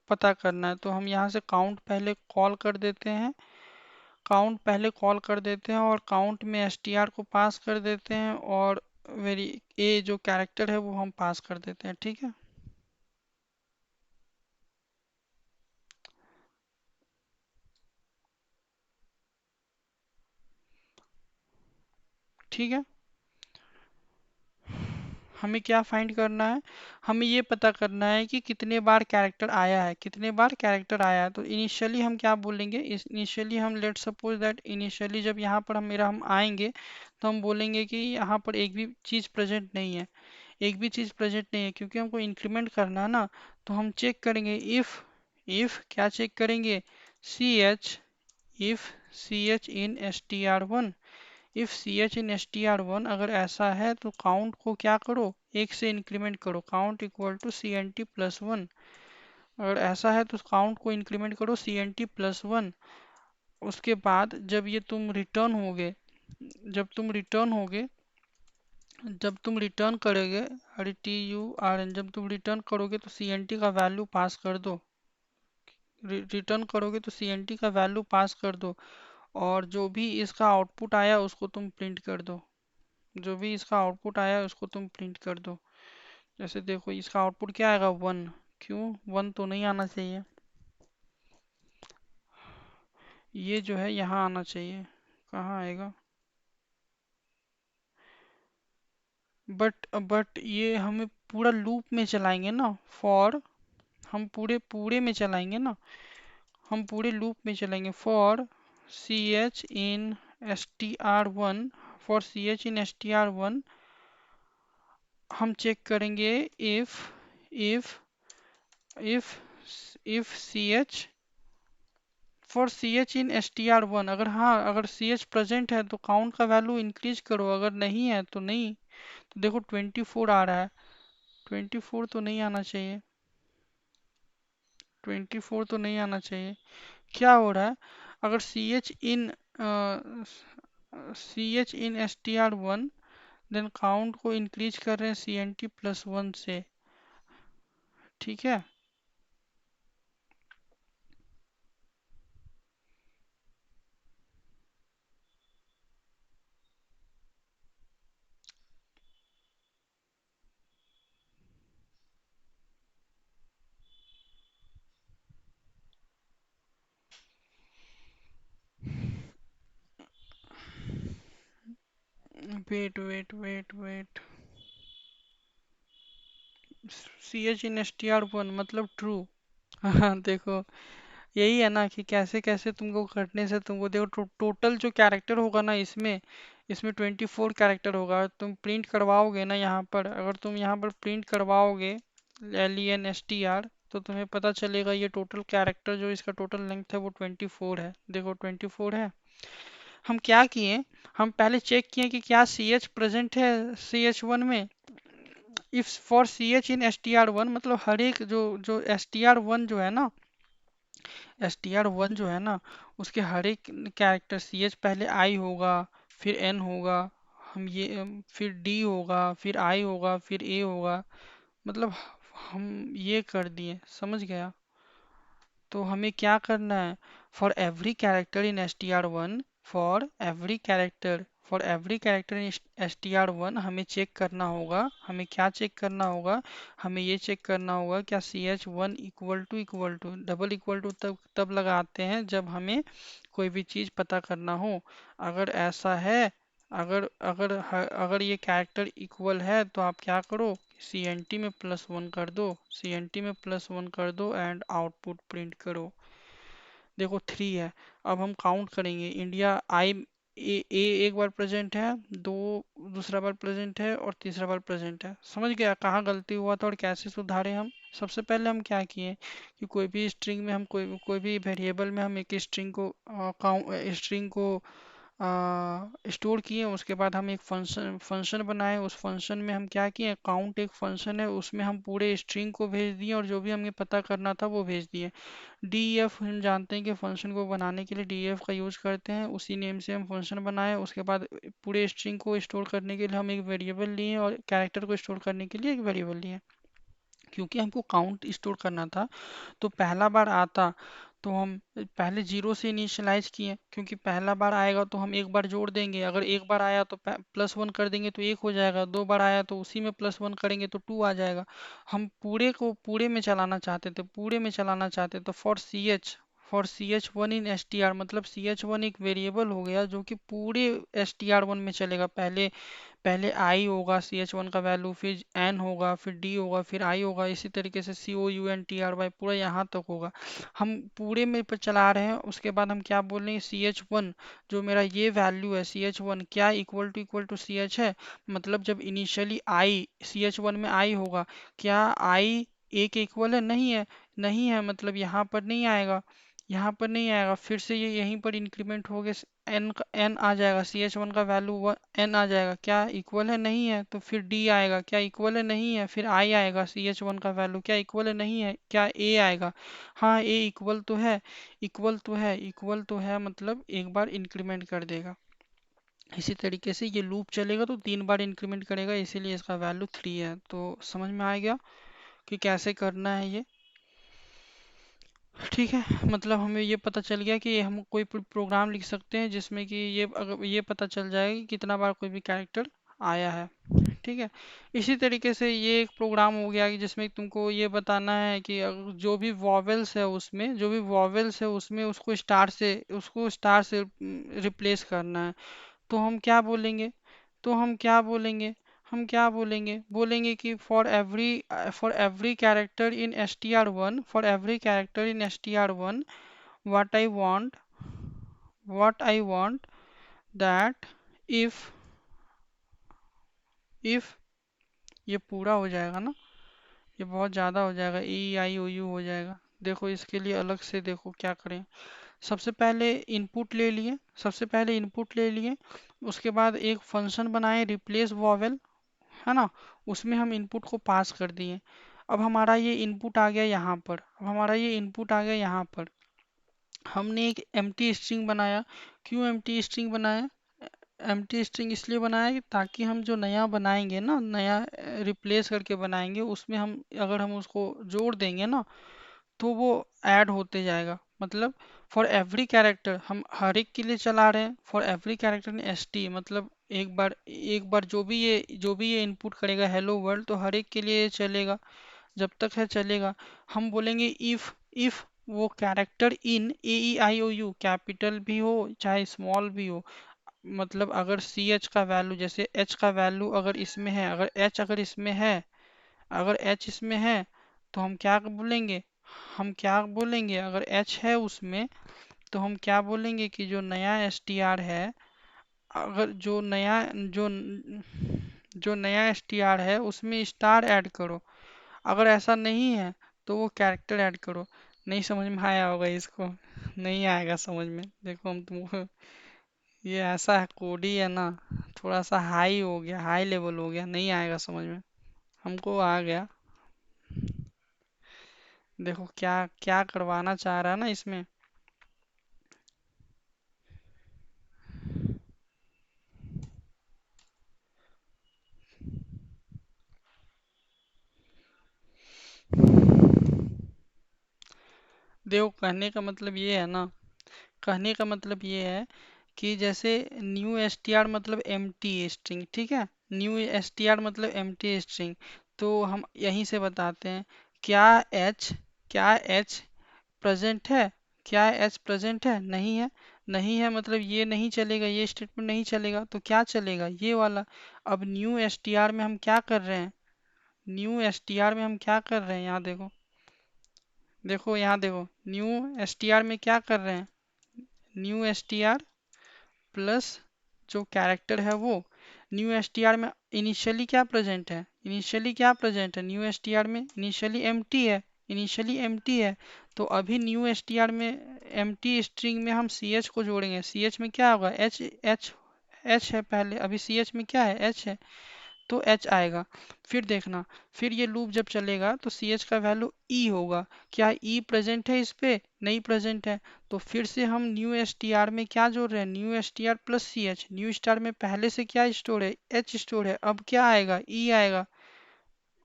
A: पता करना है। तो हम यहाँ से काउंट पहले कॉल कर देते हैं, काउंट पहले कॉल कर देते हैं, और काउंट में str को पास कर देते हैं, और वेरी ए जो कैरेक्टर है वो हम पास कर देते हैं। ठीक है। ठीक है। हमें क्या फाइंड करना है, हमें ये पता करना है कि कितने बार कैरेक्टर आया है, कितने बार कैरेक्टर आया है। तो इनिशियली हम क्या बोलेंगे, इनिशियली हम लेट सपोज दैट इनिशियली जब यहाँ पर हम आएंगे तो हम बोलेंगे कि यहाँ पर एक भी चीज़ प्रेजेंट नहीं है, एक भी चीज़ प्रेजेंट नहीं है, क्योंकि हमको इंक्रीमेंट करना है ना। तो हम चेक करेंगे इफ क्या चेक करेंगे, C H, if C H in str1, if C H in str1 अगर ऐसा है तो काउंट को क्या करो, एक से इंक्रीमेंट करो, count equal to C N T plus one. अगर ऐसा है तो काउंट को इंक्रीमेंट करो C N T plus one. उसके बाद जब तुम रिटर्न होगे जब तुम रिटर्न करोगे, अरे टी यू आर एन, जब तुम रिटर्न करोगे तो सी एन टी का वैल्यू पास कर दो, रिटर्न करोगे तो सी एन टी का वैल्यू पास कर दो, और जो भी इसका आउटपुट आया उसको तुम प्रिंट कर दो, जो भी इसका आउटपुट आया है उसको तुम प्रिंट कर दो। जैसे देखो इसका आउटपुट क्या आएगा, वन। क्यों, वन तो नहीं आना चाहिए, ये जो है यहाँ आना चाहिए, कहाँ आएगा, बट ये हमें पूरा लूप में चलाएंगे ना, फॉर हम पूरे पूरे में चलाएंगे ना, हम पूरे लूप में चलाएंगे, for C H in str1, for ch in str1 हम चेक करेंगे if if if ch for ch in str1, अगर हाँ अगर ch प्रेजेंट है तो काउंट का वैल्यू इंक्रीज करो, अगर नहीं है तो नहीं। तो देखो 24 आ रहा है, 24 तो नहीं आना चाहिए, 24 तो नहीं आना चाहिए। क्या हो रहा है, अगर ch in str1 then count को इंक्रीज कर रहे हैं cnt+1 से, ठीक है। वेट, ch इन str1 मतलब ट्रू। हाँ देखो, यही है ना कि कैसे कैसे तुमको करने से तुमको देखो टोटल जो कैरेक्टर होगा ना इसमें, इसमें 24 कैरेक्टर होगा। तुम प्रिंट करवाओगे ना यहाँ पर, अगर तुम यहाँ पर प्रिंट करवाओगे LENSTR, तो तुम्हें पता चलेगा ये टोटल कैरेक्टर जो इसका टोटल लेंथ है वो 24 है। देखो 24 है। हम क्या किए, हम पहले चेक किए कि क्या CH प्रेजेंट है CH1 में। If for CH in STR1 मतलब हर एक जो STR1 जो है ना, STR1 जो है ना, उसके हर एक कैरेक्टर CH पहले I होगा, फिर N होगा, हम ये फिर D होगा, फिर I होगा, फिर A होगा, मतलब हम ये कर दिए, समझ गया। तो हमें क्या करना है, for every character in str1, for every character in str1 हमें चेक करना होगा, हमें क्या चेक करना होगा, हमें ये चेक करना होगा क्या ch1 equal to double equal to तब लगाते हैं जब हमें कोई भी चीज़ पता करना हो। अगर ऐसा है, अगर ये कैरेक्टर इक्वल है तो आप क्या करो, CNT में +1 कर दो, CNT में +1 कर दो एंड आउटपुट प्रिंट करो। देखो 3 है। अब हम काउंट करेंगे, इंडिया आई ए एक बार प्रेजेंट है, दो दूसरा बार प्रेजेंट है और तीसरा बार प्रेजेंट है। समझ गया कहाँ गलती हुआ था और कैसे सुधारे हम। सबसे पहले हम क्या किए कि कोई भी स्ट्रिंग में हम कोई भी वेरिएबल में हम एक स्ट्रिंग को स्टोर किए। उसके बाद हम एक फंक्शन बनाए, उस फंक्शन में हम क्या किए, काउंट एक फंक्शन है उसमें हम पूरे स्ट्रिंग को भेज दिए और जो भी हमें पता करना था वो भेज दिए। डीईएफ हम जानते हैं कि फंक्शन को बनाने के लिए डीईएफ का यूज करते हैं, उसी नेम से हम फंक्शन बनाए। उसके बाद पूरे स्ट्रिंग को स्टोर करने के लिए हम एक वेरिएबल लिए और कैरेक्टर को स्टोर करने के लिए एक वेरिएबल लिए। क्योंकि हमको काउंट स्टोर करना था तो पहला बार आता तो हम पहले 0 से इनिशियलाइज किए, क्योंकि पहला बार आएगा तो हम एक बार जोड़ देंगे। अगर एक बार आया तो +1 कर देंगे तो एक हो जाएगा, दो बार आया तो उसी में +1 करेंगे तो 2 आ जाएगा। हम पूरे को पूरे में चलाना चाहते थे, पूरे में चलाना चाहते तो for ch one in str मतलब ch1 एक वेरिएबल हो गया जो कि पूरे str1 में चलेगा। पहले पहले आई होगा ch1 का वैल्यू, फिर n होगा, फिर d होगा, फिर i होगा, इसी तरीके से COUNTRY पूरा यहाँ तक होगा। हम पूरे में पर चला रहे हैं। उसके बाद हम क्या बोल रहे हैं, ch1 जो मेरा ये वैल्यू है ch1 क्या इक्वल टू ch है, मतलब जब इनिशियली i ch1 में i होगा, क्या i a के इक्वल है, नहीं है, नहीं है, मतलब यहाँ पर नहीं आएगा, यहाँ पर नहीं आएगा। फिर से ये यहीं पर इंक्रीमेंट हो गया, n आ जाएगा, ch1 का वैल्यू n आ जाएगा, क्या इक्वल है, नहीं है, तो फिर d आएगा, क्या इक्वल है, नहीं है, फिर i आएगा, ch1 का वैल्यू क्या इक्वल है, नहीं है, क्या a आएगा, हाँ a इक्वल तो है, इक्वल तो है, मतलब एक बार इंक्रीमेंट कर देगा। इसी तरीके से ये लूप चलेगा तो 3 बार इंक्रीमेंट करेगा, इसीलिए इसका वैल्यू 3 है। तो समझ में आ गया कि कैसे करना है ये, ठीक है। मतलब हमें ये पता चल गया कि हम कोई प्रोग्राम लिख सकते हैं जिसमें कि ये अगर ये पता चल जाएगा कि कितना बार कोई भी कैरेक्टर आया है, ठीक है। इसी तरीके से ये एक प्रोग्राम हो गया कि जिसमें तुमको ये बताना है कि जो भी वॉवेल्स है उसमें, उसको स्टार से रिप्लेस करना है। तो हम क्या बोलेंगे, तो हम क्या बोलेंगे, बोलेंगे कि for every character in str1 what I want that if if ये पूरा हो जाएगा ना, ये बहुत ज़्यादा हो जाएगा, ई आई ओ यू हो जाएगा। देखो इसके लिए अलग से देखो क्या करें। सबसे पहले इनपुट ले लिए, सबसे पहले इनपुट ले लिए, उसके बाद एक फंक्शन बनाए रिप्लेस वॉवेल, है ना, उसमें हम इनपुट को पास कर दिए। अब हमारा ये इनपुट आ गया यहाँ पर, अब हमारा ये इनपुट आ गया यहाँ पर। हमने एक एम्प्टी स्ट्रिंग बनाया। क्यों एम्प्टी स्ट्रिंग बनाया? एम्प्टी स्ट्रिंग इसलिए बनाया कि ताकि हम जो नया बनाएंगे ना, नया रिप्लेस करके बनाएंगे, उसमें हम अगर हम उसको जोड़ देंगे ना, तो वो ऐड होते जाएगा। मतलब फॉर एवरी कैरेक्टर, हम हर एक के लिए चला रहे हैं, for every character in S T, मतलब एक बार जो भी ये इनपुट करेगा हेलो वर्ल्ड, तो हर एक के लिए ये चलेगा, जब तक है चलेगा। हम बोलेंगे इफ वो character in A E I O U, capital भी हो चाहे स्मॉल भी हो, मतलब अगर सी एच का वैल्यू, जैसे एच का वैल्यू अगर इसमें है, अगर एच अगर इसमें है, अगर एच इसमें है, तो हम क्या बोलेंगे, हम क्या बोलेंगे, अगर एच है उसमें, तो हम क्या बोलेंगे कि जो नया एस टी आर है, अगर जो जो नया एस टी आर है उसमें स्टार ऐड करो। अगर ऐसा नहीं है तो वो कैरेक्टर ऐड करो। नहीं समझ में आया होगा इसको, नहीं आएगा समझ में। देखो हम तुमको, ये ऐसा है कोड ही है ना, थोड़ा सा हाई हो गया, हाई लेवल हो गया, नहीं आएगा समझ में। हमको आ गया। देखो क्या क्या करवाना चाह रहा है ना इसमें। देखो कहने का मतलब ये है ना, कहने का मतलब ये है कि जैसे न्यू एस टी आर मतलब एम टी स्ट्रिंग, ठीक है, न्यू एस टी आर मतलब एम टी स्ट्रिंग। तो हम यहीं से बताते हैं, क्या एच क्या एच प्रेजेंट है, क्या एच प्रेजेंट है, नहीं है, नहीं है मतलब ये नहीं चलेगा, ये स्टेटमेंट नहीं चलेगा, तो क्या चलेगा, ये वाला। अब न्यू एस टी आर में हम क्या कर रहे हैं, न्यू एस टी आर में हम क्या कर रहे हैं, यहाँ देखो, देखो यहाँ देखो, न्यू एस टी आर में क्या कर रहे हैं, new S T R plus जो कैरेक्टर है वो। न्यू एस टी आर में इनिशियली क्या प्रेजेंट है, इनिशियली क्या प्रेजेंट है न्यू एस टी आर में, इनिशियली एम टी है, इनिशियली एम टी है। तो अभी न्यू एस टी आर में एम टी स्ट्रिंग में हम सी एच को जोड़ेंगे, सी एच में क्या होगा, एच एच एच है पहले, अभी सी एच में क्या है, एच है, तो एच आएगा। फिर देखना, फिर ये लूप जब चलेगा तो सी एच का वैल्यू ई होगा। क्या ई प्रेजेंट है इस पे, नहीं प्रेजेंट है, तो फिर से हम न्यू एस टी आर में क्या जोड़ रहे हैं, new S T R plus C H. New star में पहले से क्या स्टोर है, एच स्टोर है, अब क्या आएगा, ई आएगा।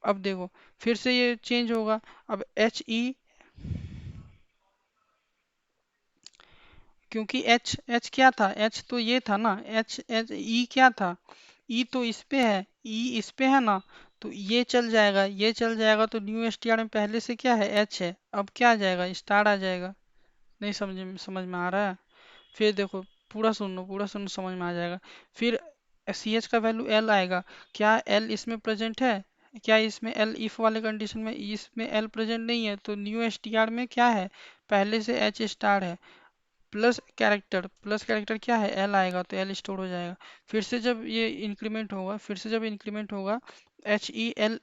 A: अब देखो फिर से ये चेंज होगा, अब एच ई, क्योंकि एच एच क्या था, एच तो ये था ना, एच एच ई क्या था, ई तो इस पे है, ई इस पे है ना, तो ये चल जाएगा, ये चल जाएगा, तो न्यू एस टी आर में पहले से क्या है, एच है, अब क्या आ जाएगा, स्टार आ जाएगा। नहीं समझ में आ रहा है। फिर देखो, पूरा सुन लो, पूरा सुन, समझ में आ जाएगा। फिर सी एच का वैल्यू एल आएगा। क्या एल इसमें प्रेजेंट है, क्या इसमें एल इफ वाले कंडीशन में इसमें एल प्रेजेंट नहीं है, तो न्यू एस टी आर में क्या है, पहले से एच स्टार है, प्लस कैरेक्टर क्या है, एल आएगा, तो एल स्टोर हो जाएगा। फिर से जब ये इंक्रीमेंट होगा, फिर से जब इंक्रीमेंट होगा, H E L,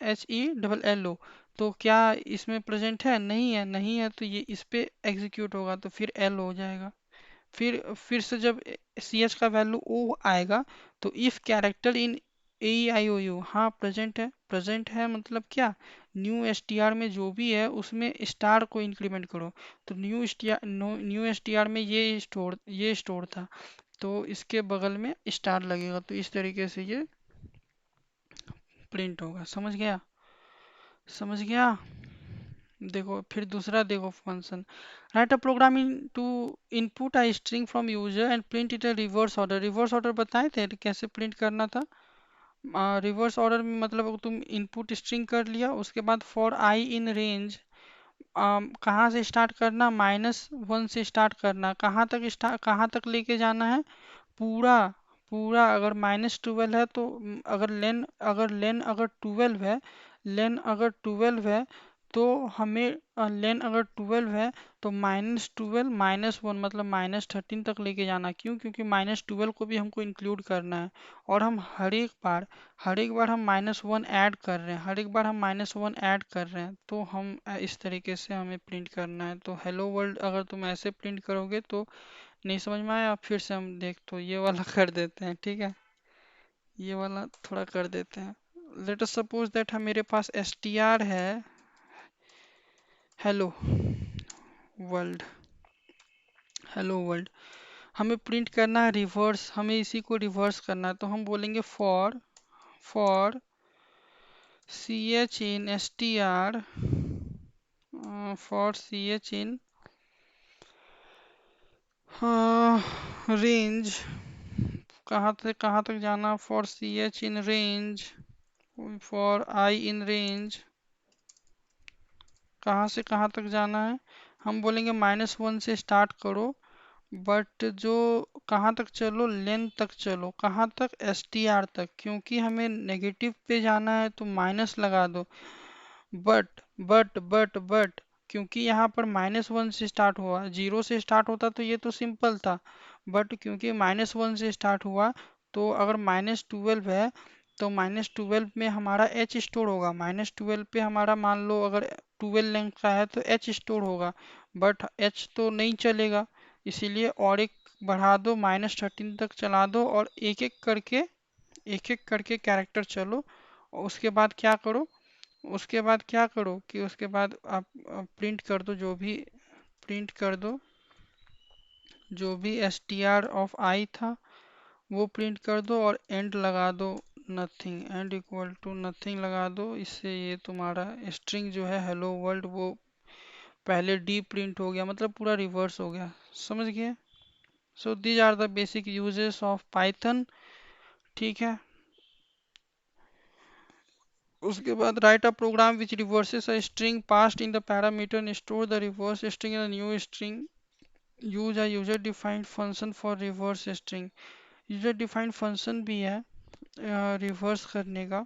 A: H E double L O, तो क्या इसमें प्रेजेंट है, नहीं है, नहीं है, तो ये इस पे एग्जीक्यूट होगा, तो फिर एल हो जाएगा। फिर से जब सी एच का वैल्यू ओ आएगा, तो if character in A I O U, हाँ प्रेजेंट है, प्रेजेंट है मतलब क्या, न्यू एस टी आर में जो भी है उसमें स्टार को इंक्रीमेंट करो। तो न्यू एस टी आर में ये स्टोर था, तो इसके बगल में स्टार लगेगा, तो इस तरीके से ये प्रिंट होगा। समझ गया, समझ गया। देखो फिर दूसरा देखो function, write a program in to input a string from user and print it a reverse order. Reverse order बताए थे कैसे प्रिंट करना था। रिवर्स ऑर्डर में मतलब तुम इनपुट स्ट्रिंग कर लिया, उसके बाद फॉर आई इन रेंज, कहाँ से स्टार्ट करना, -1 से स्टार्ट करना, कहाँ तक लेके जाना है, पूरा पूरा। अगर -12 है तो अगर लेन अगर 12 है, लेन अगर 12 है, तो हमें लेन अगर 12 है तो -12 -1 मतलब -13 तक लेके जाना। क्यों? क्योंकि -12 को भी हमको इंक्लूड करना है। और हम हर एक बार हम -1 ऐड कर रहे हैं, हर एक बार हम -1 ऐड कर रहे हैं। तो हम इस तरीके से हमें प्रिंट करना है। तो हेलो वर्ल्ड अगर तुम ऐसे प्रिंट करोगे तो नहीं समझ में आया, फिर से हम देख तो ये वाला कर देते हैं, ठीक है। ये वाला थोड़ा कर देते हैं। लेट अस सपोज दैट हम मेरे पास str है हेलो वर्ल्ड। हेलो वर्ल्ड हमें प्रिंट करना है रिवर्स, हमें इसी को रिवर्स करना है। तो हम बोलेंगे for ch in str, for ch in range, कहाँ से कहाँ तक जाना, for ch in range, for I in range, कहाँ से कहाँ तक जाना है। हम बोलेंगे -1 से स्टार्ट करो, बट जो कहाँ तक चलो, लेंथ तक चलो। कहाँ तक? str तक। क्योंकि हमें नेगेटिव पे जाना है तो माइनस लगा दो। बट क्योंकि यहाँ पर -1 से स्टार्ट हुआ, 0 से स्टार्ट होता तो ये तो सिंपल था। बट क्योंकि -1 से स्टार्ट हुआ, तो अगर -12 है तो -12 में हमारा एच स्टोर होगा। -12 पे हमारा मान लो अगर 12 लेंथ का है तो एच स्टोर होगा। बट एच तो नहीं चलेगा, इसीलिए और एक बढ़ा दो, -13 तक चला दो और एक एक करके कैरेक्टर चलो। और उसके बाद क्या करो कि उसके बाद आप प्रिंट कर दो, प्रिंट कर दो जो भी str ऑफ आई था वो प्रिंट कर दो और एंड लगा दो nothing, and equal to nothing लगा दो। इससे ये तुम्हारा स्ट्रिंग जो है हेलो वर्ल्ड वो पहले डी प्रिंट हो गया, मतलब पूरा रिवर्स हो गया। समझ गए? So these are the basic uses of Python, ठीक है। उसके बाद write a program which reverses a string passed in the parameter and store the reverse string in a new string. Use a user defined function for reverse string. User defined function भी है reverse करने का,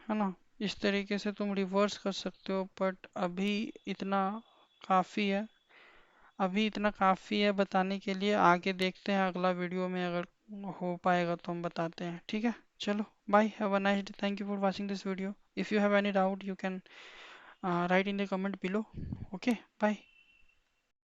A: है ना। इस तरीके से तुम रिवर्स कर सकते हो। बट अभी इतना काफ़ी है बताने के लिए। आगे देखते हैं अगला वीडियो में, अगर हो पाएगा तो हम बताते हैं, ठीक है। चलो bye, have a nice day, thank you for watching this video. If you have any doubt you can write in the comment below. Okay, bye.